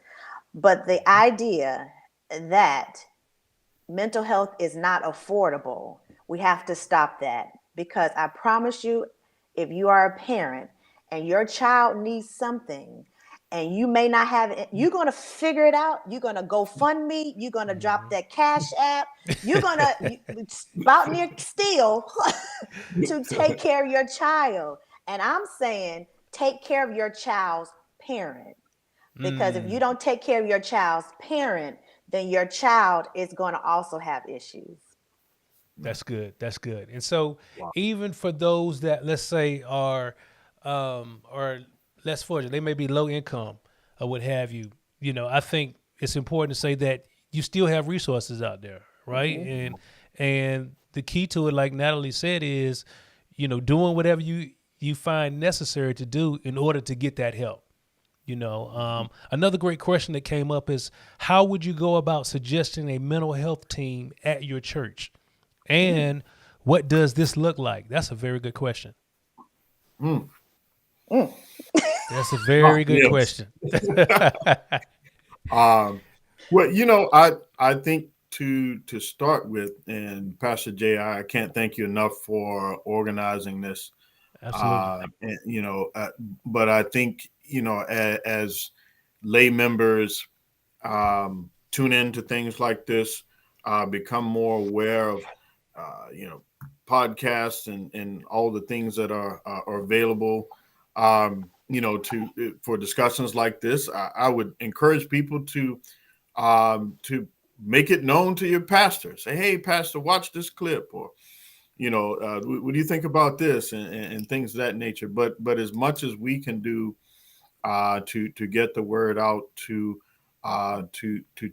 But the idea that mental health is not affordable, we have to stop that, because I promise you, if you are a parent and your child needs something and you may not have it, you're going to figure it out. You're going to go fund me. You're going to drop that cash app. You're going to about near steal to take care of your child. And I'm saying take care of your child's parent. Because if you don't take care of your child's parent, then your child is going to also have issues. That's good. That's good. And so, even for those that, let's say, are less fortunate, they may be low income or what have you. I think it's important to say that you still have resources out there, right? And the key to it, like Natalie said, is doing whatever you find necessary to do in order to get that help. Another great question that came up is, how would you go about suggesting a mental health team at your church? And what does this look like? That's a very good question. Mm. That's a very good Yes. question. Well, I think to start with, and Pastor Jay, I can't thank you enough for organizing this. Absolutely. And, but I think as lay members tune into things like this, become more aware of podcasts and all the things that are available. For discussions like this, I would encourage people to make it known to your pastor. Say, hey, pastor, watch this clip, or what do you think about this, and things of that nature. But as much as we can do to get the word out to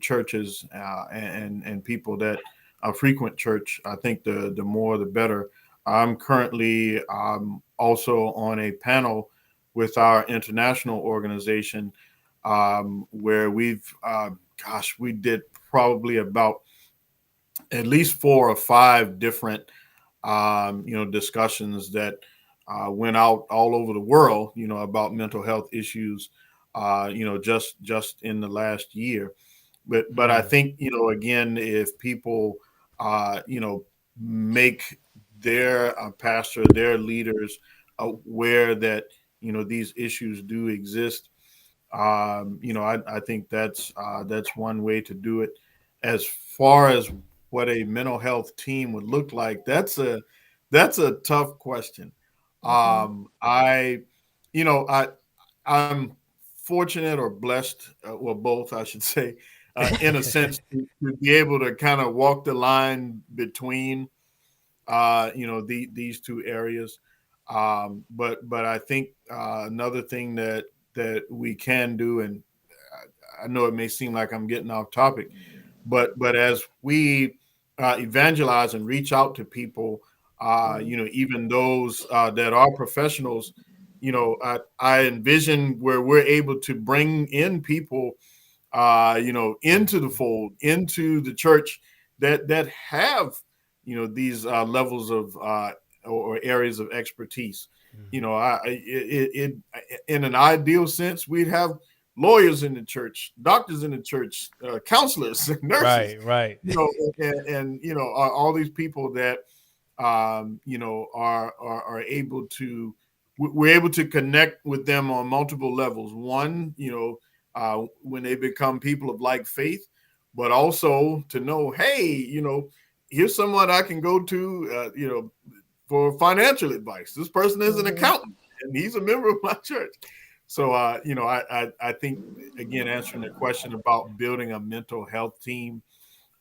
churches and people that frequent church, I think the more the better. I'm currently also on a panel with our international organization where we did probably about at least 4 or 5 different discussions that went out all over the world, about mental health issues, just in the last year. But I think, again, if people, make their pastor, their leaders aware that, these issues do exist, I think that's one way to do it. As far as what a mental health team would look like, that's a tough question. Mm-hmm. I, you know, I'm fortunate or blessed, well, both, I should say, in a sense, to be able to kind of walk the line between, these two areas. But I think another thing that we can do, and I know it may seem like I'm getting off topic, but as we evangelize and reach out to people, even those that are professionals, I envision where we're able to bring in people, into the fold, into the church that have, these levels of or areas of expertise. In an ideal sense, we'd have lawyers in the church, doctors in the church, counselors, nurses, Right. and all these people that are able to, we're able to connect with them on multiple levels. One, when they become people of like faith, but also to know, hey, here's someone I can go to, for financial advice. This person is an accountant and he's a member of my church. So, I think, again, answering the question about building a mental health team,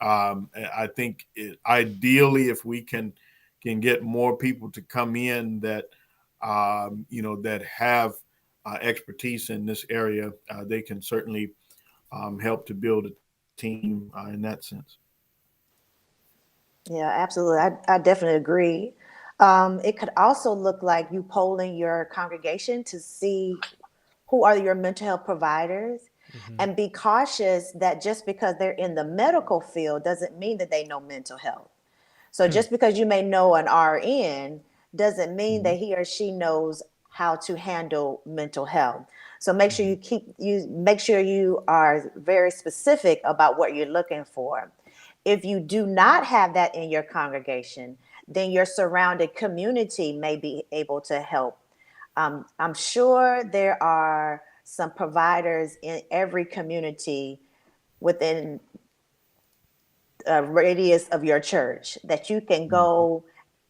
I think ideally, if we can get more people to come in that, that have expertise in this area, they can certainly help to build a team in that sense. Yeah, absolutely. I definitely agree. It could also look like you polling your congregation to see who are your mental health providers, and be cautious that just because they're in the medical field doesn't mean that they know mental health. So just because you may know an RN doesn't mean that he or she knows how to handle mental health. So make sure you are very specific about what you're looking for. If you do not have that in your congregation, then your surrounding community may be able to help. I'm sure there are some providers in every community within a radius of your church that you can go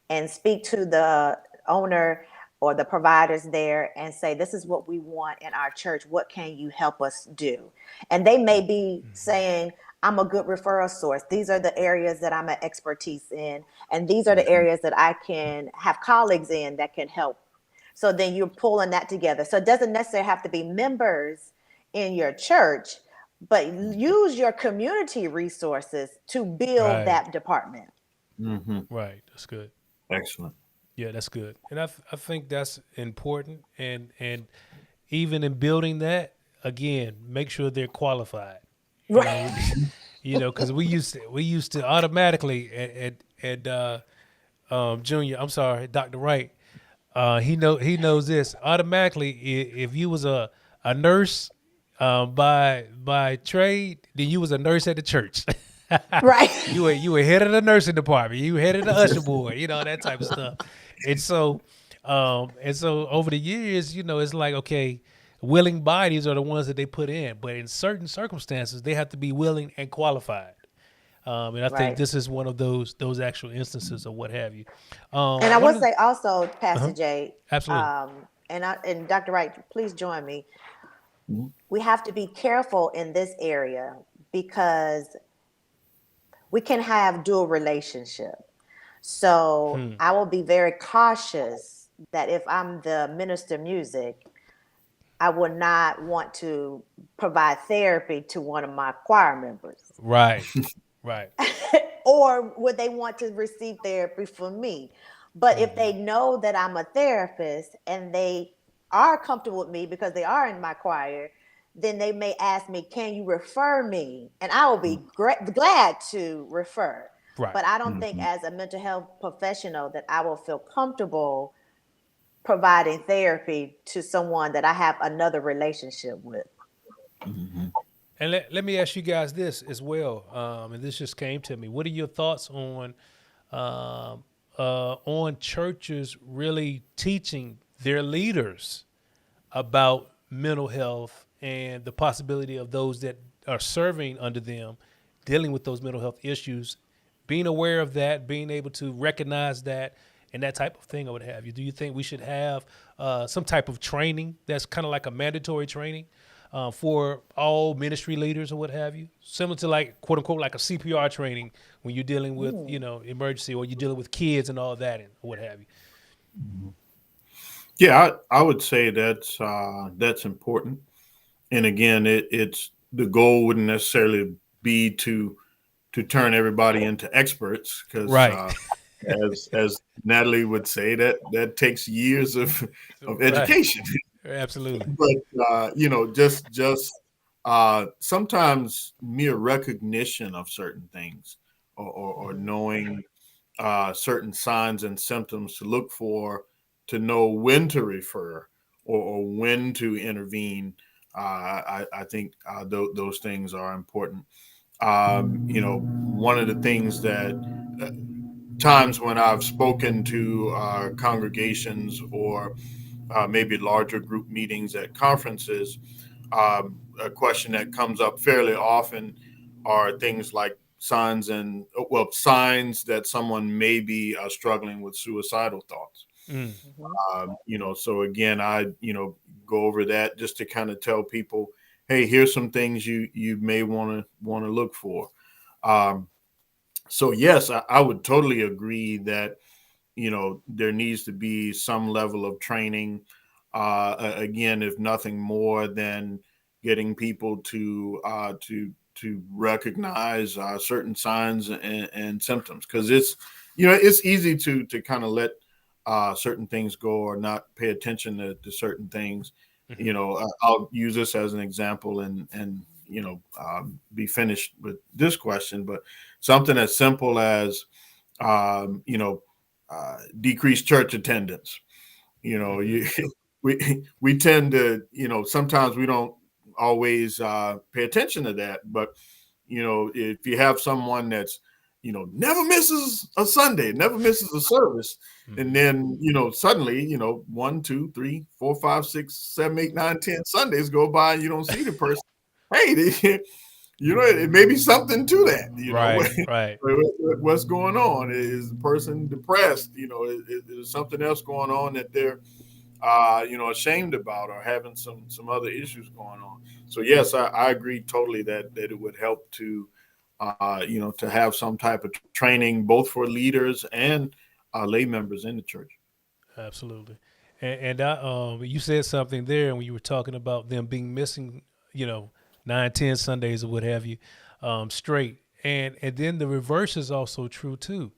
and speak to the owner or the providers there and say, this is what we want in our church. What can you help us do? And they may be saying, I'm a good referral source. These are the areas that I'm an expertise in. And these are the areas that I can have colleagues in that can help. So then you're pulling that together. So it doesn't necessarily have to be members in your church, but use your community resources to build that department. Right. That's good. Excellent. Yeah, that's good. And I think that's important. And even in building that, again, make sure they're qualified. Right. Because we used to automatically at Junior, I'm sorry, Dr. Wright, he knows this automatically. If you was a nurse by trade, then you was a nurse at the church. Right. You were head of the nursing department. You head of the usher board. That type of stuff. And so over the years, it's like, okay, willing bodies are the ones that they put in, but in certain circumstances, they have to be willing and qualified. And I think this is one of those actual instances or what have you. And I would say also, Pastor Jay, absolutely. And Dr. Wright, please join me. We have to be careful in this area because we can have dual relationship. So I will be very cautious that if I'm the minister of music, I would not want to provide therapy to one of my choir members. Right. Or would they want to receive therapy from me? But if they know that I'm a therapist and they are comfortable with me because they are in my choir, then they may ask me, can you refer me? And I will be glad to refer. Right. But I don't think as a mental health professional that I will feel comfortable providing therapy to someone that I have another relationship with. And let me ask you guys this as well. And this just came to me. What are your thoughts on churches really teaching their leaders about mental health and the possibility of those that are serving under them dealing with those mental health issues, being aware of that, being able to recognize that, and that type of thing, or what have you? Do you think we should have some type of training that's kind of like a mandatory training for all ministry leaders or what have you, similar to like quote unquote like a CPR training when you're dealing with emergency, or you're dealing with kids and all that and what have you? Yeah, I would say that's important. And again, it's the goal wouldn't necessarily be to turn everybody into experts, because as Natalie would say, that takes years of education. Absolutely. But just sometimes mere recognition of certain things, or knowing certain signs and symptoms to look for, to know when to refer or when to intervene. I think those things are important. One of the things that times when I've spoken to congregations or maybe larger group meetings at conferences, a question that comes up fairly often are things like signs that someone may be struggling with suicidal thoughts. Mm. Mhm. So again, I go over that just to kind of tell people, hey, here's some things you may want to look for. Um, so yes, I would totally agree that there needs to be some level of training. Again, if nothing more than getting people to recognize certain signs and symptoms, because it's easy to kind of let certain things go or not pay attention to certain things. Mhm. I'll use this as an example and be finished with this question, but something as simple as um, you know decreased church attendance. Mhm. We tend to, sometimes we don't always pay attention to that, but if you have someone that's never misses a Sunday, never misses a service, and Mhm. then suddenly 1, 2, 3, 4, 5, 6, 7, 8, 9, 10 Sundays go by and you don't see the person. Hey, it may be something to that. Right. Right. What's going on? Is the person depressed? Is something else going on that they're ashamed about, or having some other issues going on? So yes, I agree totally that it would help to to have some type of training both for leaders and lay members in the church. Absolutely. And you said something there when you were talking about them being missing, you know, 9, 10 Sundays or what have you, straight. And then the reverse is also true too.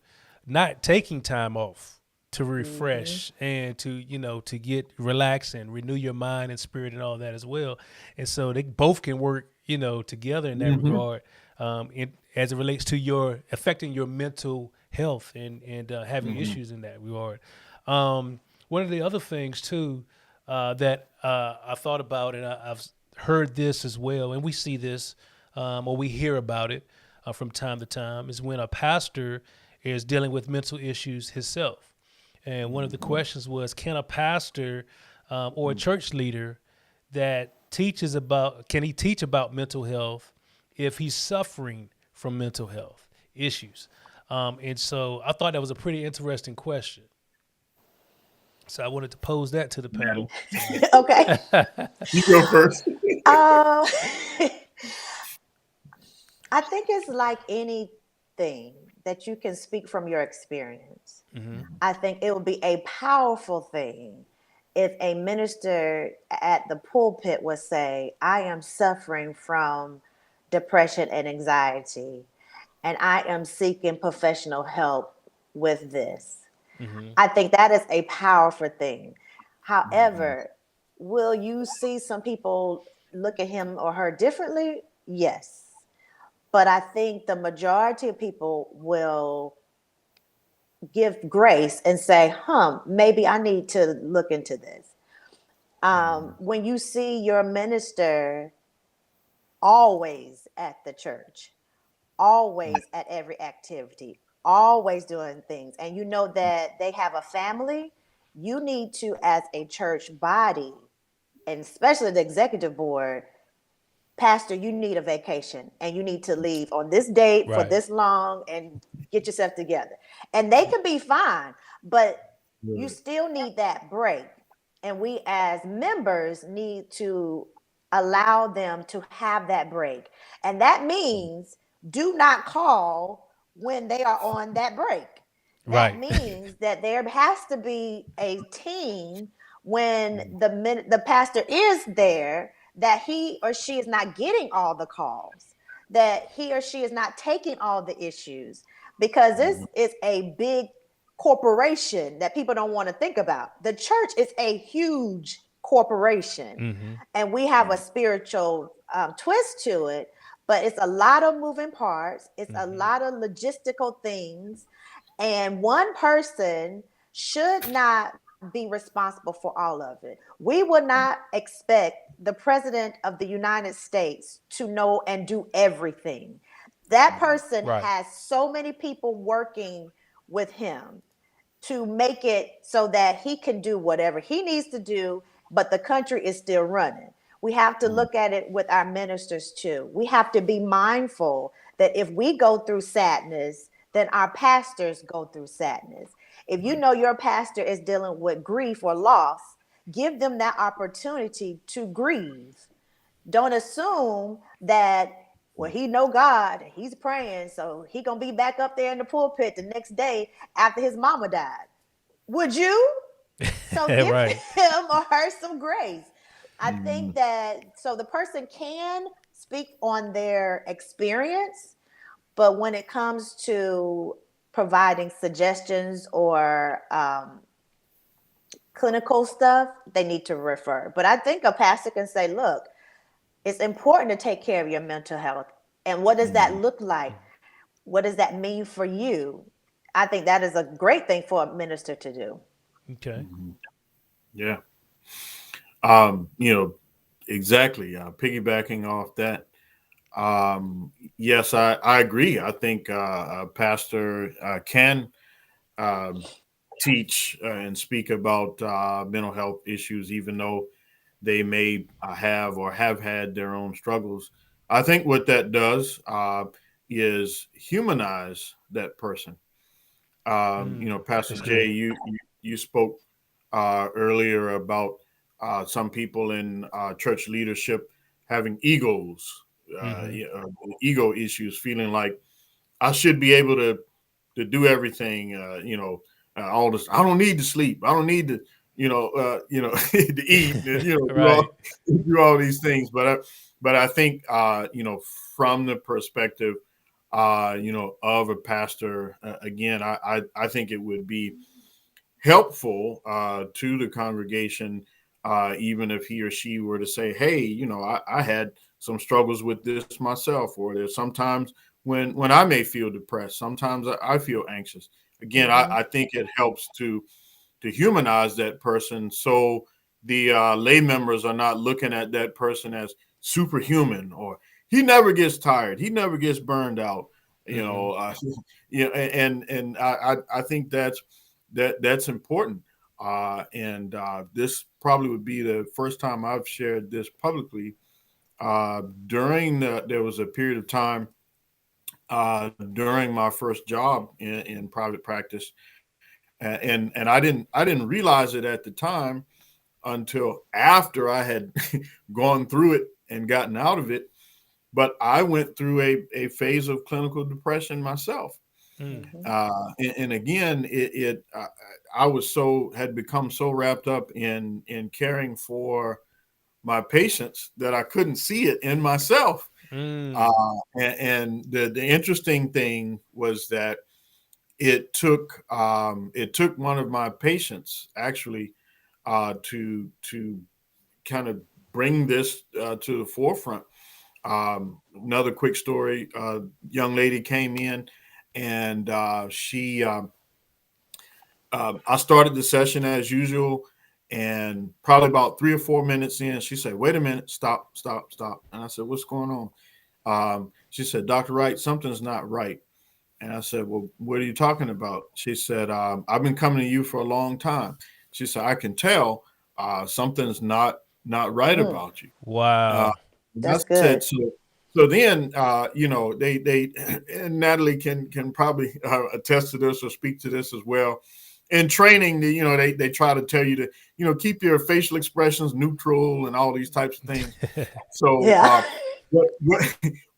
Not taking time off to Mhm. refresh and to, to get relaxed and renew your mind and spirit and all that as well. And so they both can work, together in that Mm-hmm. regard, as it relates to your affecting your mental health and having Mm-hmm. issues in that regard. Um, One of the other things too that I thought about, and I've heard this as well, and we see this or we hear about it from time to time, is when a pastor is dealing with mental issues himself. And one of the questions was, can a pastor or a church leader that teaches about, can he teach about mental health if he's suffering from mental health issues? And so I thought that was a pretty interesting question. So I wanted to pose that to the Maddie, panel tonight. Okay. you go first. Uh, I think it's like anything that you can speak from your experience. Hmm. I think it would be a powerful thing if a minister at the pulpit would say, I am suffering from depression and anxiety, and I am seeking professional help with this. Hmm. I think that is a powerful thing. However, will you see some people look at him or her differently? Yes. But I think the majority of people will give grace and say, maybe I need to look into this. When you see your minister always at the church, always at every activity, always doing things, and you know that they have a family, you need to, as a church body, and especially the executive board, Pastor, you need a vacation and you need to leave on this date for Right. this long and get yourself together. And they can be fine, but you Good. still need that break. And we as members need to allow them to have that break. And that means do not call when they are on that break. That Right. means that there has to be a team when the pastor is there, that he or she is not getting all the calls, that he or she is not taking all the issues, because this is a big corporation that people don't want to think about. The church is a huge corporation, Hmm. and we have a spiritual twist to it. but it's a lot of moving parts. It's a Mm-hmm. lot of logistical things. And one person should not be responsible for all of it. We would not expect the president of the United States to know and do everything. That person Right. has so many people working with him to make it so that he can do whatever he needs to do, but the country is still running. We have to look at it with our ministers too. We have to be mindful that if we go through sadness, then our pastors go through sadness. If you know your pastor is dealing with grief or loss, give them that opportunity to grieve. Don't assume that, well, he know God, he's praying, so he gonna be back up there in the pulpit the next day after his mama died. Would you? So give Right. him or her some grace. I think Mm, that so the person can speak on their experience, but when it comes to providing suggestions or clinical stuff, they need to refer. But I think a pastor can say, look, it's important to take care of your mental health. And what does that mm, look like? What does that mean for you? I think that is a great thing for a minister to do. Okay. mm. Yeah. You know, exactly. Piggybacking off that, yes, I agree. I think a pastor can um, teach and speak about mental health issues, even though they may have or have had their own struggles. I think what that does is humanize that person. Mm. Pastor That's Jay, good. you spoke earlier about some people in church leadership having egos, Mm-hmm. ego issues, feeling like I should be able to do everything. All this. I don't need to sleep. I don't need to, to eat. Right. Do all these things. But I think, from the perspective, of a pastor, again, I think it would be helpful to the congregation, even if he or she were to say, "Hey, I had some struggles with this myself," or there's sometimes when I may feel depressed, sometimes I feel anxious. Again, Mm-hmm. I think it helps to humanize that person, so the lay members are not looking at that person as superhuman, or he never gets tired, he never gets burned out. You Mm-hmm. know, and I think that's important. And this probably would be the first time I've shared this publicly. There was a period of time during my first job in private practice, and I didn't realize it at the time until after I had gone through it and gotten out of it. But I went through a phase of clinical depression myself. Mm. Mm-hmm. And again, I had become so wrapped up in caring for my patients that I couldn't see it in myself. Mm. And the interesting thing was that it took one of my patients actually to kind of bring this to the forefront. Another quick story: young lady came in, and she I started the session as usual, and probably about 3 or 4 minutes in, she said, "Wait a minute, stop, stop, stop." And I said, "What's going on?" She said, "Dr. Wright, something's not right." And I said, "Well, what are you talking about?" She said, "I've been coming to you for a long time." She said, "I can tell something's not right Mm, about you." Uh, Wow. and I that's said, good. so then, they and Natalie can probably attest to this or speak to this as well. In training, they try to tell you to, keep your facial expressions neutral and all these types of things. So, Yeah. what,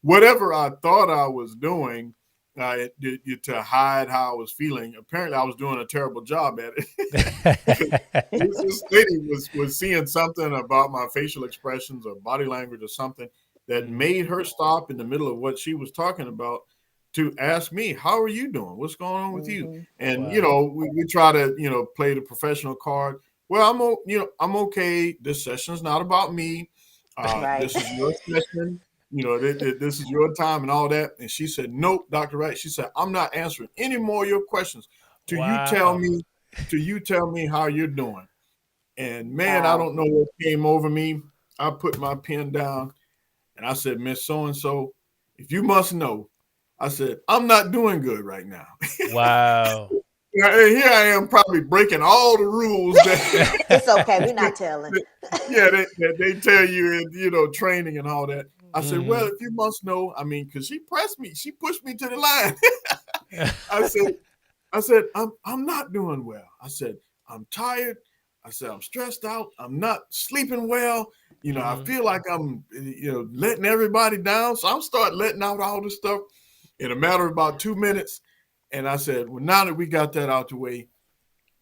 whatever I thought I was doing to hide how I was feeling, apparently I was doing a terrible job at it. This lady was seeing something about my facial expressions or body language or something that Mm. made her stop in the middle of what she was talking about to ask me, "How are you doing? What's going on with you?" Mm-hmm. And Wow. we try to play the professional card. Well, I'm okay. This session's not about me. Right. This is your session. this is your time and all that. And she said, nope, Dr. Wright. She said, I'm not answering any more of your questions till you tell Wow. me how you're doing. And man, I Wow. don't know what came over me. I put my pen down and I said, Miss So-and-so, if you must know, I said, I'm not doing good right now. Wow. And here I am probably breaking all the rules that, It's okay. We're not telling. that they tell you in, training and all that. I said, well, Hmm. if you must know, I mean, because she pressed me, she pushed me to the line. I said, I'm not doing well. I said, I'm tired. I said, I'm stressed out. I'm not sleeping well. I Hmm. feel like I'm, letting everybody down. So I'm start letting out all this stuff in a matter of about 2 minutes. And I said, well, now that we got that out the way,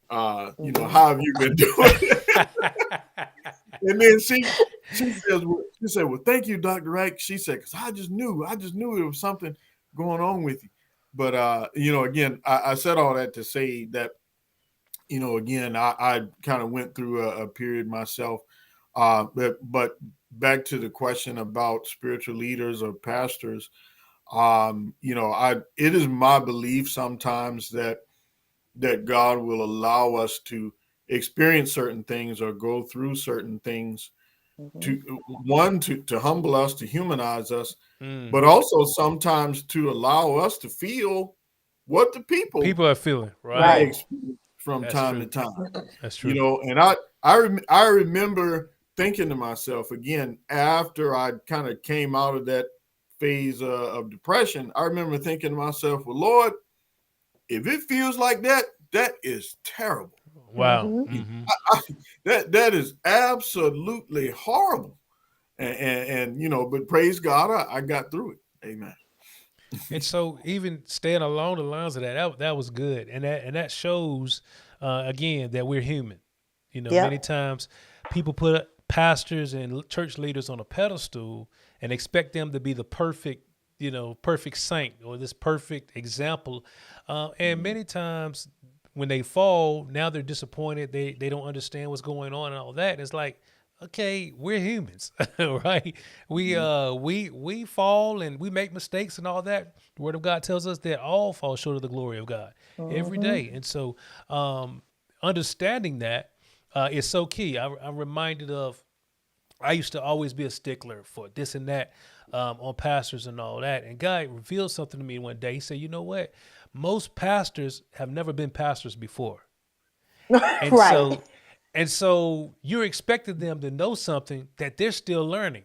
Hmm. how have you been doing? And then she said, well, thank you, Dr. Wright. She said, because I just knew there was something going on with you. But again, I said all that to say that, again, I kind of went through a period myself. But back to the question about spiritual leaders or pastors, it is my belief sometimes that God will allow us to experience certain things or go through certain things Hmm. to one to humble us, to humanize us, Mm. but also sometimes to allow us to feel what the people People are feeling Right. right. experience from That's time to true. time. That's true. And I remember thinking to myself again after I kind of came out of that phase of depression. I remember thinking to myself, well, Lord, if it feels like that, that is terrible. Wow. Hmm. Hmm. That is absolutely horrible. And but praise God, I got through it. Amen. And so, even staying along the lines of that was good, and that shows again that we're human. Many Yep. times people put pastors and church leaders on a pedestal and expect them to be the perfect, perfect saint or this perfect example. And many times when they fall, now they're disappointed. They don't understand what's going on and all that. It's like, okay, we're humans, right? We fall and we make mistakes and all that. The Word of God tells us that all fall short of the glory of God every Hmm. day. And so, understanding that is so key. I'm reminded of, I used to always be a stickler for this and that on pastors and all that. And God revealed something to me one day. He said, you know what? Most pastors have never been pastors before. And Right. so you're expecting them to know something that they're still learning.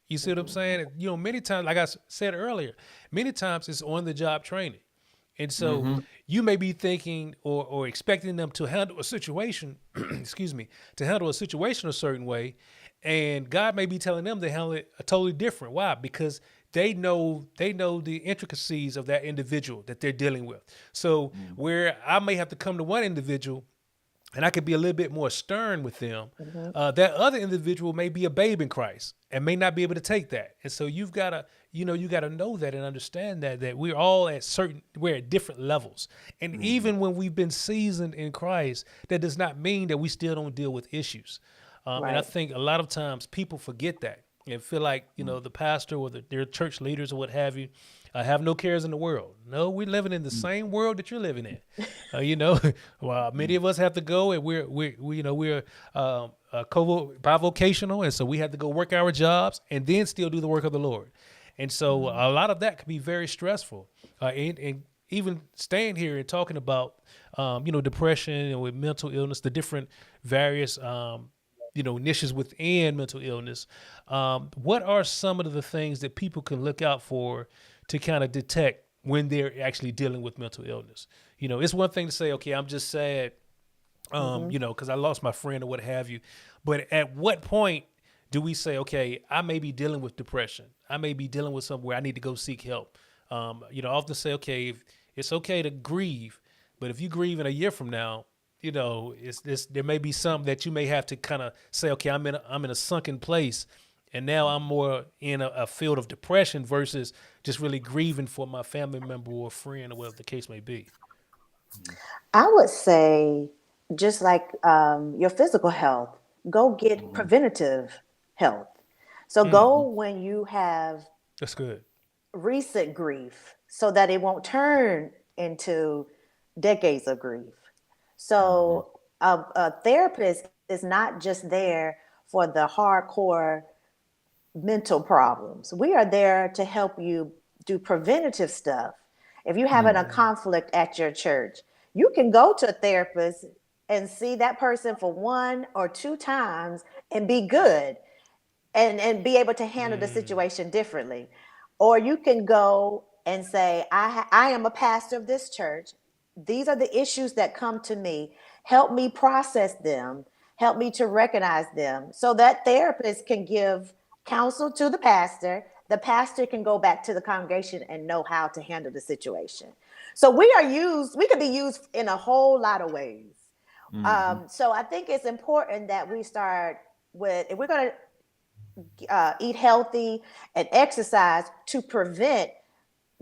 You see what I'm saying? Many times, like said earlier, many times it's on the job training. And so Mm-hmm. you may be thinking or expecting them to handle a situation, excuse me, to handle a situation a certain way. And God may be telling them to handle it a totally different. Why? Because they know the intricacies of that individual that they're dealing with. So where I may have to come to one individual and I could be a little bit more stern with them, Hmm. that other individual may be a babe in Christ and may not be able to take that. And so you gotta know that and understand that we're at different levels. And Mm-hmm. even when we've been seasoned in Christ, that does not mean that we still don't deal with issues. And I Right. think a lot of times people forget that and feel like the pastor or their church leaders or what have you have no cares in the world. No, we're living in the same world that you're living in. You know, well, many of us have to go, and we're bivocational, and so we have to go work our jobs and then still do the work of the Lord. And so a lot of that can be very stressful. And even staying here and talking about depression and with mental illness, the different various niches within mental illness. What are some of the things that people can look out for to kind of detect when they're actually dealing with mental illness? It's one thing to say, okay, I'm just sad, Hmm. because I lost my friend or what have you. But at what point do we say, okay, I may be dealing with depression. I may be dealing with something where I need to go seek help. I often say, okay, if it's okay to grieve, but if you grieve in a year from now, there may be something that you may have to kind of say, okay, I'm in a sunken place, and now I'm more in a field of depression versus just really grieving for my family member or friend or whatever the case may be. I would say, just like your physical health, go get Mm-hmm. preventative health. So go Mm. when you have That's good. recent grief so that it won't turn into decades of grief. Mhm. So a therapist is not just there for the hardcore mental problems. We are there to help you do preventative stuff. If you're having a Mhm. conflict at your church, you can go to a therapist and see that person for 1 or 2 times and be good and be able to handle the Mm. situation differently. Or you can go and say, I am a pastor of this church. These are the issues that come to me. Help me process them. Help me to recognize them. So that therapist can give counsel to the pastor. The pastor can go back to the congregation and know how to handle the situation. So we could be used in a whole lot of ways. Mhm. So I think it's important that we start with, if we're going to eat healthy and exercise to prevent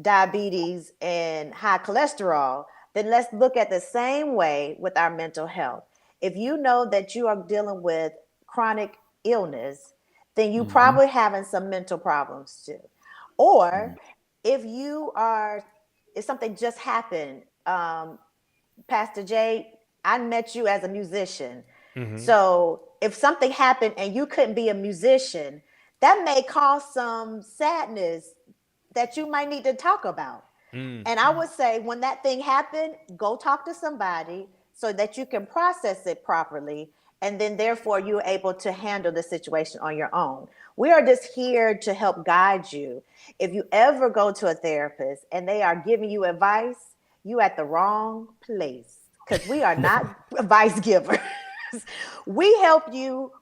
diabetes and high cholesterol, then let's look at the same way with our mental health. If you know that you are dealing with chronic illness, then you Mhm. probably having some mental problems too. Or Mhm. if if something just happened, Pastor Jay, I met you as a musician. Mm-hmm. So if something happened and you couldn't be a musician, that may cause some sadness that you might need to talk about. Mm. And I would say when that thing happened, go talk to somebody so that you can process it properly. And then therefore you're able to handle the situation on your own. We are just here to help guide you. If you ever go to a therapist and they are giving you advice, you at the wrong place because we are not advice givers. We help you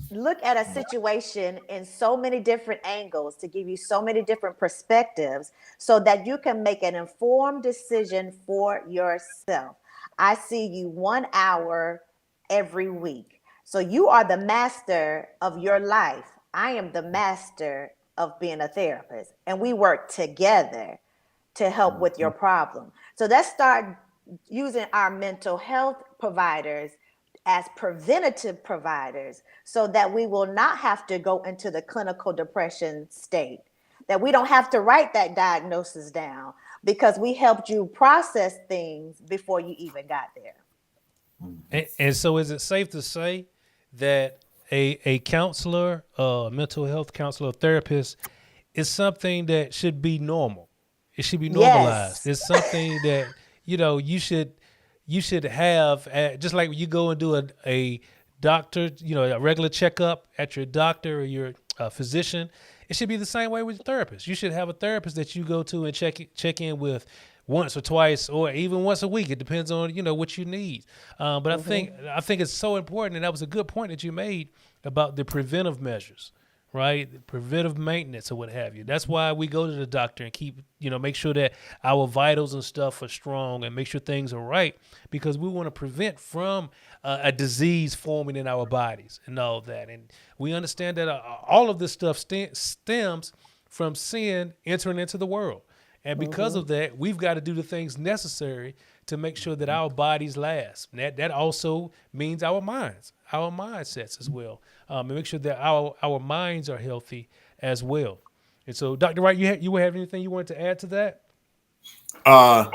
look at a situation in so many different angles to give you so many different perspectives so that you can make an informed decision for yourself. I see you 1 hour every week. So you are the master of your life. I am the master of being a therapist, and we work together to help with your Mhm. problem. So let's start using our mental health providers as preventative providers so that we will not have to go into the clinical depression state, that we don't have to write that diagnosis down because we helped you process things before you even got there. Mhm. And so, is it safe to say that a counselor, mental health counselor, therapist, is something that should be normal? It should be normalized. Yes. It's something that you should have just like you go and do a doctor, a regular checkup at your doctor or your physician. It should be the same way with your therapist. You should have a therapist that you go to and check in with once or twice or even once a week. It depends on what you need. But Mm-hmm. I think it's so important, and that was a good point that you made about the preventive measures, right? Preventive maintenance or what have you. That's why we go to the doctor and keep, make sure that our vitals and stuff are strong and make sure things are right because we want to prevent from a disease forming in our bodies and all that. And we understand that all of this stuff stems from sin entering into the world. And because Mm-hmm. of that, we've got to do the things necessary to make sure that our bodies last. And that also means our mindsets as well, and make sure that our minds are healthy as well. And so, Dr. Wright, you would have anything you wanted to add to that?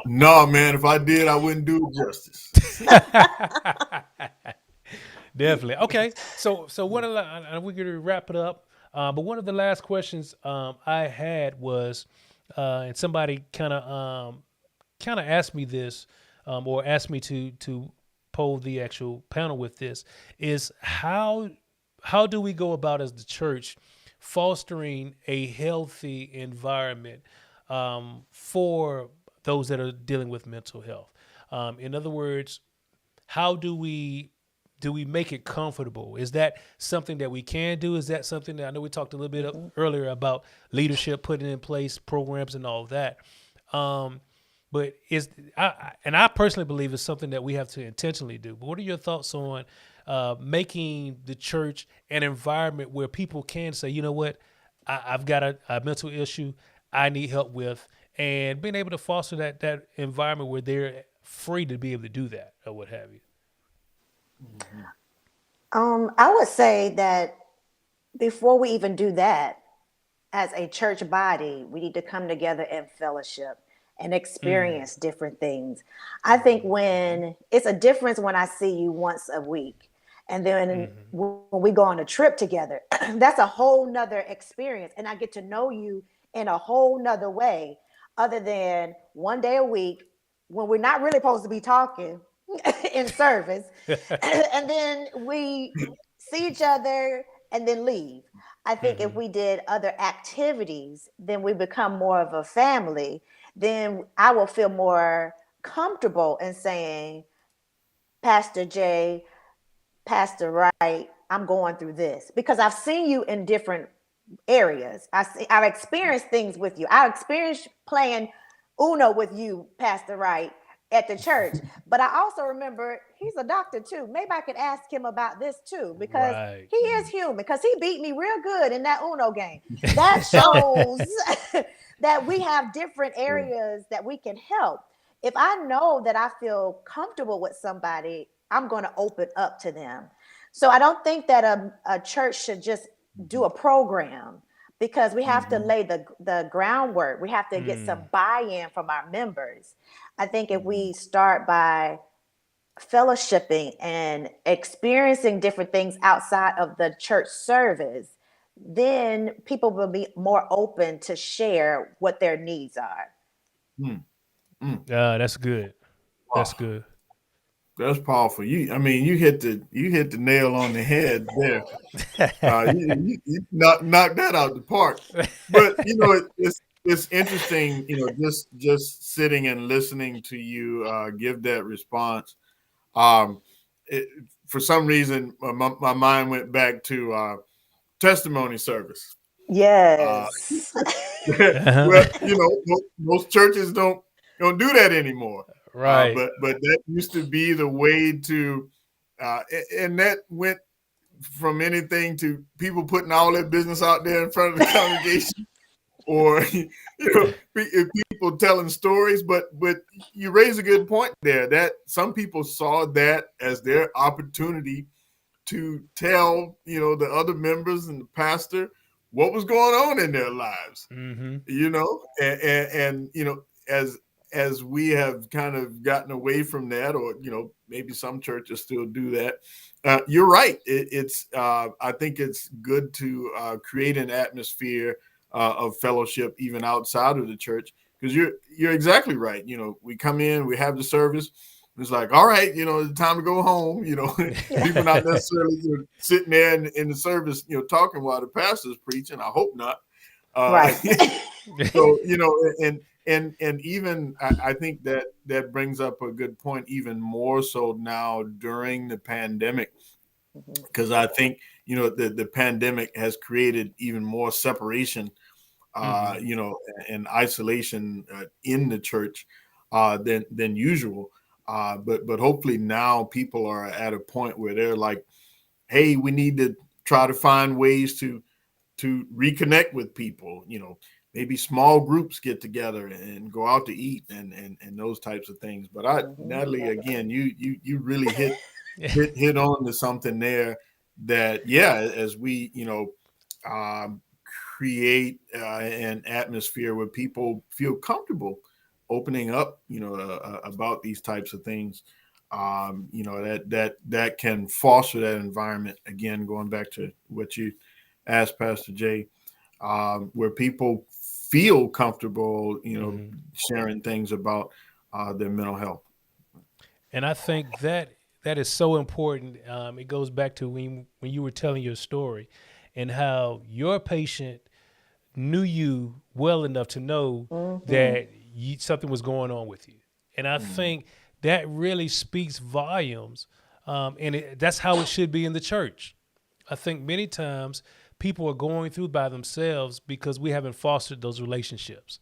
No, man. If I did, I wouldn't do it justice. Definitely. Okay. So one of the and we're gonna wrap it up. But one of the last questions I had was, and somebody kind of asked me this, or asked me to poll the actual panel with this, is how do we go about as the church fostering a healthy environment for those that are dealing with mental health? In other words, how do we make it comfortable? Is that something that we can do? Is that something that I know we talked a little bit Mm-hmm. earlier about leadership, putting in place programs and all of that? Um, but and I personally believe it's something that we have to intentionally do. But what are your thoughts on making the church an environment where people can say, you know what, I've got a mental issue I need help with, and being able to foster that environment where they're free to be able to do that or what have you. Mhm. I would say that before we even do that, as a church body, we need to come together in fellowship and experience different things. I think when it's a difference when I see you once a week, and then when we go on a trip together, that's a whole nother experience. And I get to know you in a whole nother way, other than one day a week when we're not really supposed to be talking in service. And then we see each other and then leave. I think if we did other activities, then we become more of a family. Then I will feel more comfortable in saying, Pastor J, Pastor Wright, I'm going through this, because I've seen you in different areas. I've experienced things with you. I experienced playing Uno with you, Pastor Wright, at the church. But I also remember he's a doctor too. Maybe I could ask him about this too, because Right. he is human, because he beat me real good in that Uno game. That shows that we have different areas that we can help. If I know that I feel comfortable with somebody, I'm going to open up to them. So I don't think that a church should just do a program, because we have to lay the groundwork. We have to get some buy-in from our members. I think if we start by fellowshipping and experiencing different things outside of the church service, then people will be more open to share what their needs are. That's good. That's Wow, good. that's powerful. I mean, you hit the nail on the head there. You knocked that out the park. But it's interesting. Just sitting and listening to you give that response. Um, it, for some reason, my mind went back to testimony service. Uh, Yes. Uh-huh. well, most churches don't do that anymore. Right. But that used to be the way to, and that went from anything to people putting all their business out there in front of the congregation, or people telling stories. But you raise a good point there, that some people saw that as their opportunity to tell the other members and the pastor what was going on in their lives. Mm-hmm. And as we have kind of gotten away from that, or maybe some churches still do that. You're right. I think it's good to create an atmosphere of fellowship even outside of the church, because you're exactly right. We come in, we have the service. It's like, all right, it's time to go home. People not necessarily sitting there in the service, talking while the pastor's preaching. I hope not. Right. So and even I think that brings up a good point, even more so now during the pandemic, because I think the pandemic has created even more separation, and isolation in the church than usual. But hopefully now people are at a point where they're like, hey, we need to try to find ways to reconnect with people. Maybe small groups get together and go out to eat and those types of things. But Natalie, again, you really hit on to something there, that as we um, create an atmosphere where people feel comfortable opening up about these types of things, that can foster that environment. Again, going back to what you asked Pastor Jay, where people feel comfortable sharing things about their mental health. And I think that is so important. It goes back to when you were telling your story, and how your patient knew you well enough to know that something was going on with you. And I think that really speaks volumes. That's how it should be in the church. I think many times people are going through by themselves because we haven't fostered those relationships.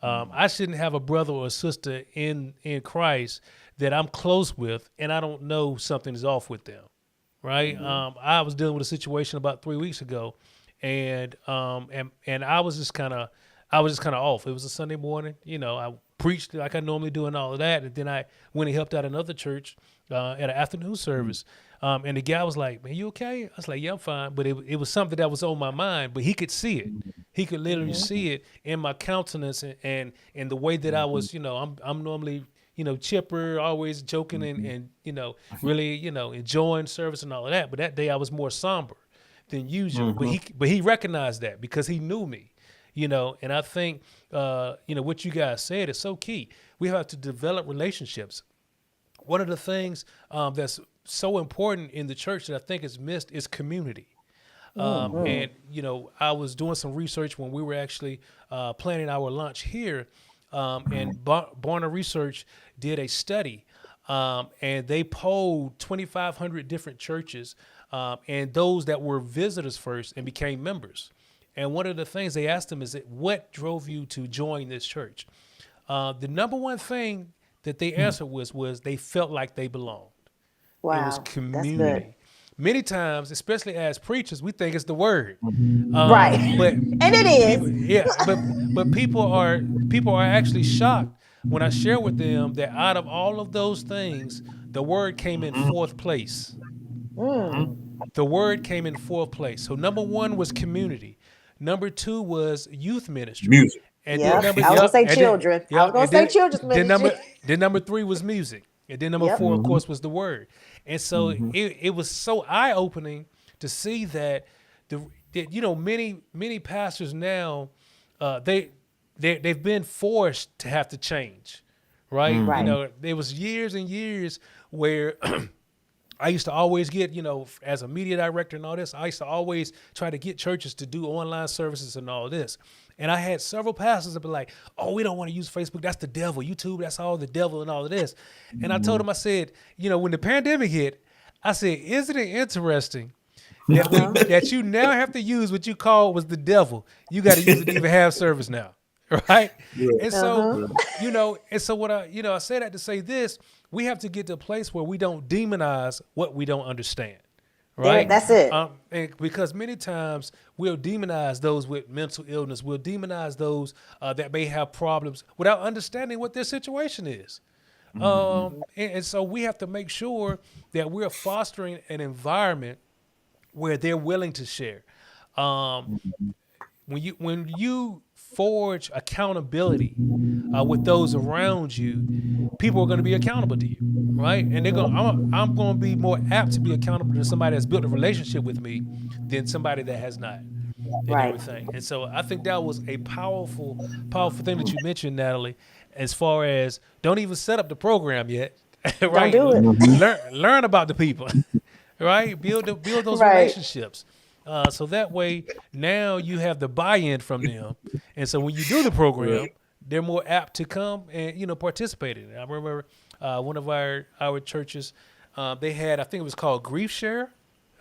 I shouldn't have a brother or a sister in Christ that I'm close with, and I don't know something is off with them, right? I was dealing with a situation about 3 weeks ago, and I was just kind of off. It was a Sunday morning, I preached like I normally do and all of that, and then I went and helped out another church at an afternoon service. And the guy was like, "Man, you okay?" I was like, "Yeah, I'm fine." But it was something that was on my mind, but he could see it. He could literally see it in my countenance and in the way that I was, I'm normally, chipper, always joking and really, enjoying service and all of that. But that day I was more somber than usual. But he recognized that because he knew me, and I think, what you guys said is so key. We have to develop relationships. One of the things that's so important in the church that I think is missed is community. And, I was doing some research when we were actually planning our launch here. And Barna Research did a study and they polled 2,500 different churches and those that were visitors first and became members. And one of the things they asked them is that what drove you to join this church? The number one thing that they answered was they felt like they belonged. Wow, it was that's community. good. Many times, especially as preachers, we think it's the word, Right. but And it is. but people are actually shocked when I share with them that out of all of those things, the word came in fourth place. The word came in fourth place. So number one was community. Number two was youth ministry. Music. And Yep. then I was gonna say children. I was gonna say children's ministry. Then number three was music. And then number four, of course, was the word. And so it was so eye-opening to see that many pastors now they've been forced to have to change, right? Right. There was years and years where I used to always get, as a media director and all this, I used to always try to get churches to do online services and all this. And I had several pastors that be like, oh, we don't want to use Facebook. That's the devil. YouTube, that's all the devil and all of this. And I told them, I said, when the pandemic hit, I said, isn't it interesting that you now have to use what you call was the devil? You got to use it to even have service now. Right. Yeah. And so, what I say that to say this, we have to get to a place where we don't demonize what we don't understand. Right. That's it. And because many times we'll demonize those with mental illness. We'll demonize those that may have problems without understanding what their situation is. And so we have to make sure that we're fostering an environment where they're willing to share. When you forge accountability with those around you, people are going to be accountable to you, right? And I'm going to be more apt to be accountable to somebody that's built a relationship with me than somebody that has not. And everything. And so I think that was a powerful thing that you mentioned, Natalie, as far as don't even set up the program yet, right? Don't do it. Learn about the people, right? Build those relationships. So that way, now you have the buy-in from them, and so when you do the program, they're more apt to come and participate in it. I remember one of our churches, they had, I think it was called Grief Share,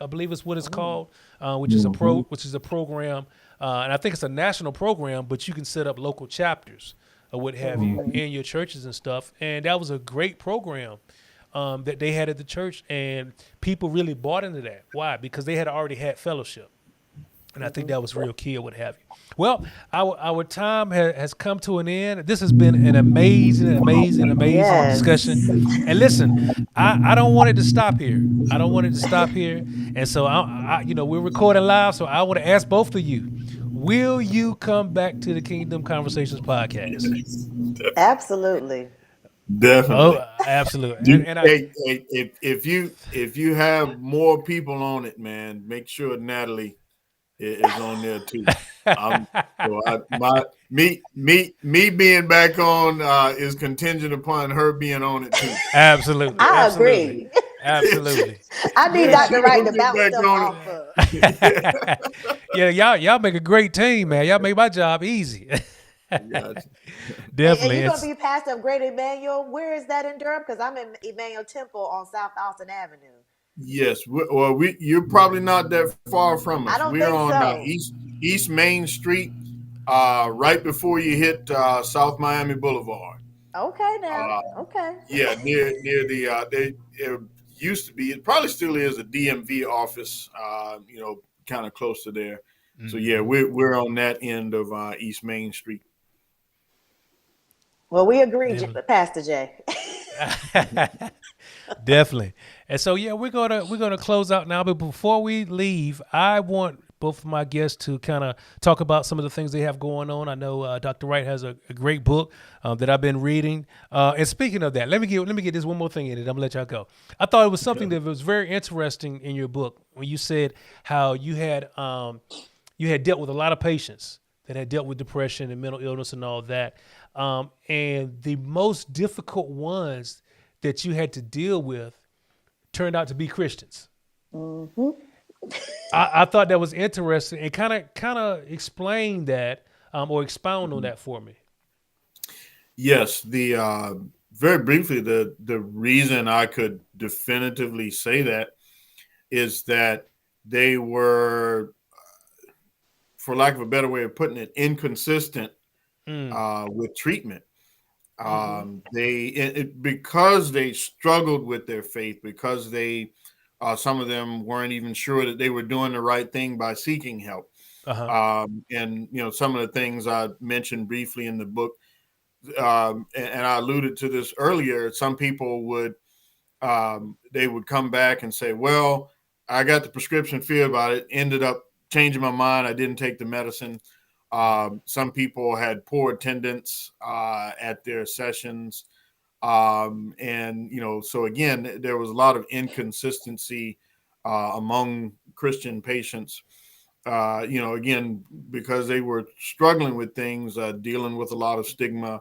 I believe is what it's called, which is a program, and I think it's a national program, but you can set up local chapters or what have you in your churches and stuff, and that was a great program. That they had at the church, and people really bought into that. Why? Because they had already had fellowship, and I think that was real key or what have you. Well, our time has come to an end. This has been an amazing discussion. And listen, I don't want it to stop here. And so we're recording live, so I want to ask both of you: will you come back to the Kingdom Conversations podcast? Absolutely. Definitely. Oh, absolutely. If you have more people on it, man, make sure Natalie is on there too. Me being back on is contingent upon her being on it too. Absolutely. I agree. Absolutely. I need Dr. Wright to bounce stuff off of. Yeah, y'all make a great team, man. Y'all make my job easy. Gotcha. Definitely. And you're going to be pastor of Great Emmanuel. Where is that in Durham? Because I'm in Emmanuel Temple on South Austin Avenue. Yes. You're probably not that far from us. I don't We're think on so. East Main Street, right before you hit South Miami Boulevard. Okay, now. Okay. Yeah, near the it used to be, it probably still is, a DMV office, kind of close to there. Mm-hmm. So yeah, we're on that end of East Main Street. Well, we agree, Pastor Jay. Definitely. And so, yeah, we're gonna close out now. But before we leave, I want both of my guests to kind of talk about some of the things they have going on. I know Dr. Wright has a great book that I've been reading. And speaking of that, let me get this one more thing in it. I'm gonna let y'all go. I thought it was something that was very interesting in your book when you said how you had dealt with a lot of patients that had dealt with depression and mental illness and all that. And the most difficult ones that you had to deal with turned out to be Christians. Mm-hmm. I thought that was interesting, and kind of explain that or expound on that for me. Yes, the very briefly, the reason I could definitively say that is that they were, for lack of a better way of putting it, inconsistent with treatment. Because they struggled with their faith, because they some of them weren't even sure that they were doing the right thing by seeking help. And some of the things I mentioned briefly in the book, and I alluded to this earlier. Some people would they would come back and say, "Well, I got the prescription filled, but it ended up changing my mind. I didn't take the medicine." Some people had poor attendance at their sessions. And, so again, there was a lot of inconsistency among Christian patients, again, because they were struggling with things, dealing with a lot of stigma.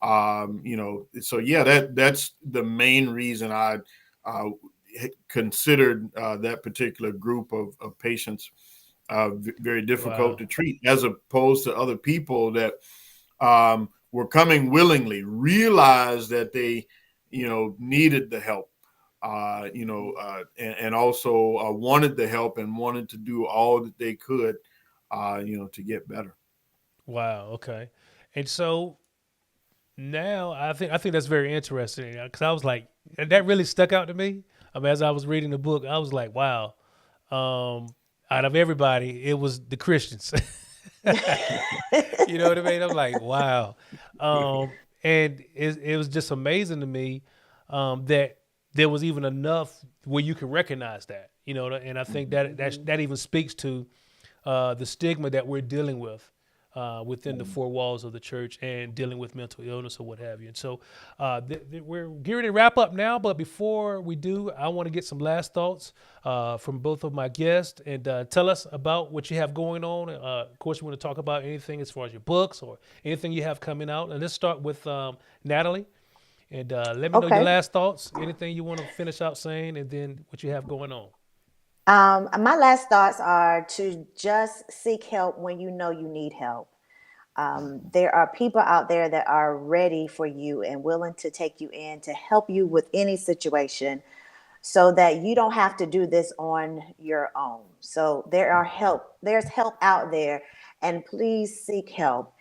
So yeah, that's the main reason I considered that particular group of patients very difficult to treat, as opposed to other people that were coming willingly, realized that they, needed the help, and also wanted the help and wanted to do all that they could, to get better. Wow. Okay. And so now I think that's very interesting because I was like, that really stuck out to me. As I was reading the book, I was like, wow. Out of everybody, it was the Christians. You know what I mean? I'm like, wow. And it was just amazing to me that there was even enough where you could recognize that, and I think that even speaks to the stigma that we're dealing with within the four walls of the church and dealing with mental illness or what have you. And so we're gearing to wrap up now, but before we do, I want to get some last thoughts from both of my guests and tell us about what you have going on. Of course, you want to talk about anything as far as your books or anything you have coming out. And let's start with Natalie. And let me know your last thoughts, anything you want to finish out saying, and then what you have going on. My last thoughts are to just seek help when you know you need help. There are people out there that are ready for you and willing to take you in to help you with any situation so that you don't have to do this on your own. So there's help out there, and please seek help.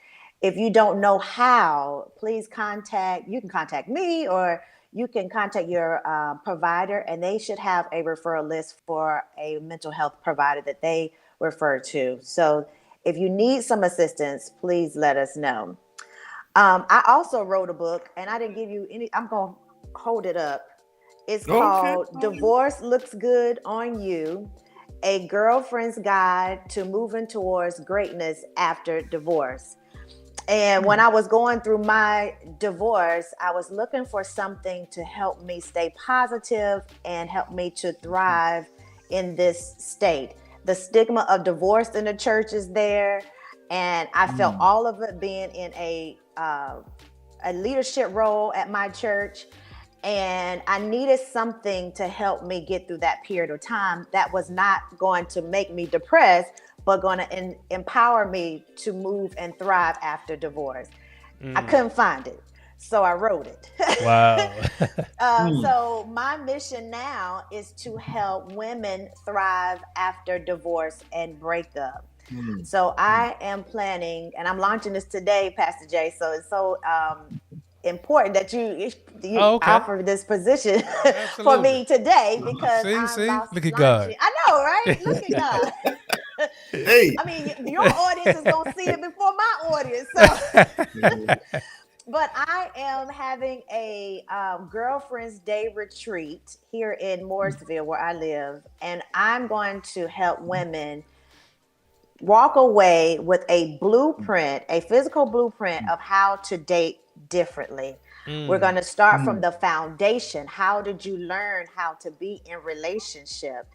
If you don't know how, you can contact me, or you can contact your provider, and they should have a referral list for a mental health provider that they refer to. So if you need some assistance, please let us know. I also wrote a book, and I didn't give you any. I'm going to hold it up. It's called Divorce Looks Good on You, A Girlfriend's Guide to Moving Towards Greatness After Divorce. And when I was going through my divorce, I was looking for something to help me stay positive and help me to thrive in this state. The stigma of divorce in the church is there, and I felt all of it being in a leadership role at my church. And I needed something to help me get through that period of time that was not going to make me depressed, but going to empower me to move and thrive after divorce. I couldn't find it, so I wrote it. Wow. So my mission now is to help women thrive after divorce and breakup. So I am planning, and I'm launching this today, Pastor Jay. So it's so important that you offer this position for me today, because see? Look at launching. God. I know, right? Look at God. Hey, I mean, your audience is going to see it before my audience. So, but I am having a Girlfriend's Day retreat here in Mooresville, where I live, and I'm going to help women walk away with a blueprint, a physical blueprint of how to date differently. We're going to start from the foundation. How did you learn how to be in relationship?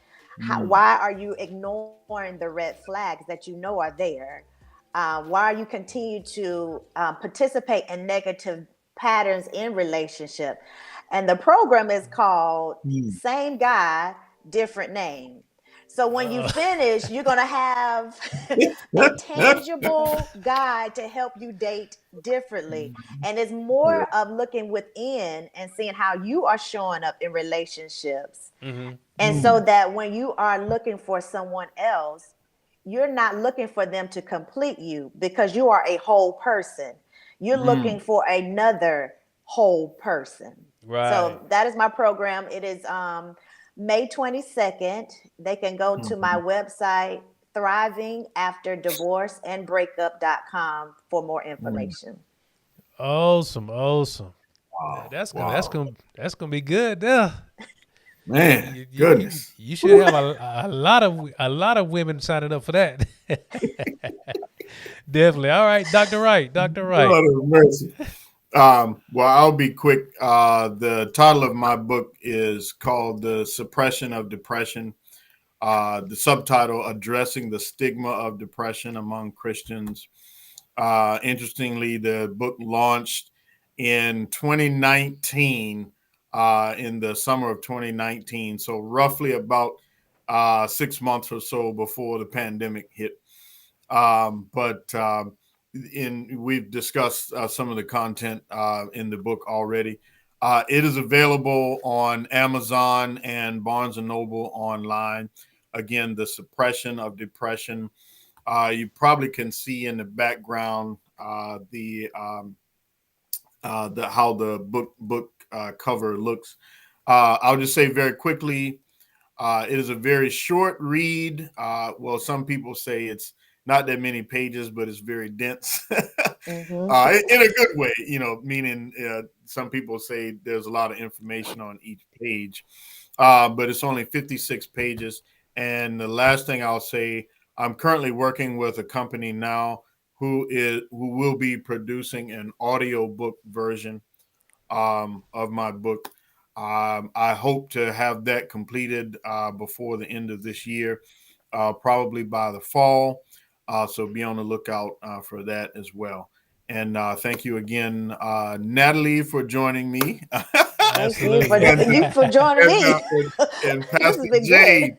Why are you ignoring the red flags that you know are there? Why are you continue to participate in negative patterns in relationship? And the program is called Same Guy, Different Name. So when you finish, you're going to have a tangible guide to help you date differently. And it's more of looking within and seeing how you are showing up in relationships. And so that when you are looking for someone else, you're not looking for them to complete you because you are a whole person. You're looking for another whole person. Right. So that is my program. It is May 22nd. They can go to my website, thrivingafterdivorceandbreakup.com for more information. Awesome. Wow. That's gonna be good. Yeah. Man, goodness. You should have a lot of women signing up for that. Definitely. All right, Dr. Wright. Dr. Wright. Lord of mercy. Well, I'll be quick. The title of my book is called The Suppression of Depression. The subtitle, Addressing the Stigma of Depression Among Christians. Interestingly, the book launched in 2019, in the summer of 2019. So roughly about 6 months or so before the pandemic hit. We've discussed some of the content in the book already. It is available on Amazon and Barnes & Noble online. Again, The Suppression of Depression. You probably can see in the background how the book cover looks. I'll just say very quickly, it is a very short read. Well, some people say it's not that many pages, but it's very dense in a good way, meaning some people say there's a lot of information on each page, but it's only 56 pages. And the last thing I'll say, I'm currently working with a company now who will be producing an audio book version of my book. I hope to have that completed before the end of this year, probably by the fall. So be on the lookout for that as well. And thank you again, Natalie, for joining me. Thank you for joining me. And Pastor Jay,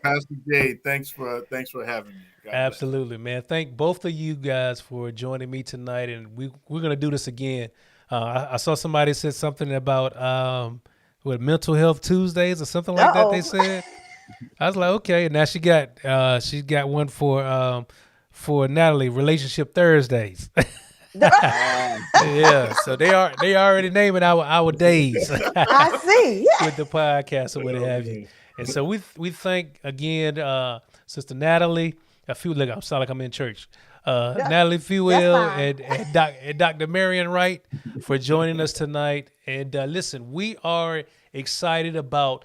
thanks for having me. God Absolutely, man. Thank both of you guys for joining me tonight, and we're gonna do this again. I saw somebody said something about mental health Tuesdays or something like that. They said. I was like, okay, and now she got one for Natalie, Relationship Thursdays. Yeah, so they already naming our days. I see. Yeah. With the podcast or what have you. And so we thank again Sister Natalie. I sound like I'm in church. Natalie Fuel and Dr. Marion Wright for joining us tonight. And listen, we are excited about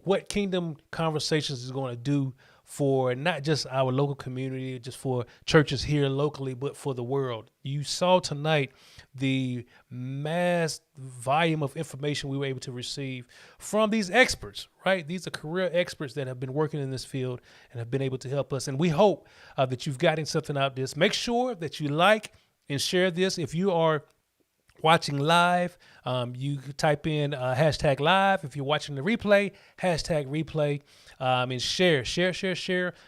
what Kingdom Conversations is going to do for not just our local community, just for churches here locally, but for the world. You saw tonight the mass volume of information we were able to receive from these experts, right? These are career experts that have been working in this field and have been able to help us. And we hope that you've gotten something out of this. Make sure that you like and share this. If you are watching live, you type in hashtag live. If you're watching the replay, hashtag replay, and share.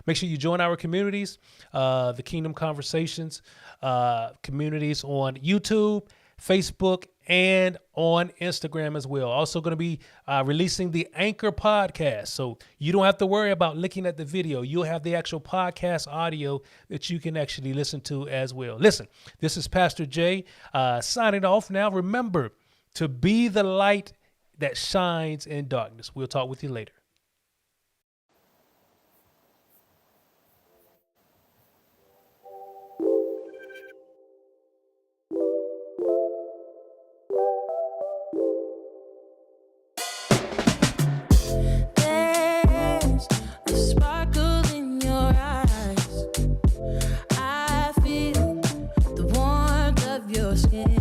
Make sure you join our communities, the Kingdom Conversations communities on YouTube, Facebook, and on Instagram as well. Also going to be releasing the Anchor podcast. So you don't have to worry about looking at the video. You'll have the actual podcast audio that you can actually listen to as well. Listen, this is Pastor Jay signing off now. Remember to be the light that shines in darkness. We'll talk with you later. There's a sparkle in your eyes. your skin.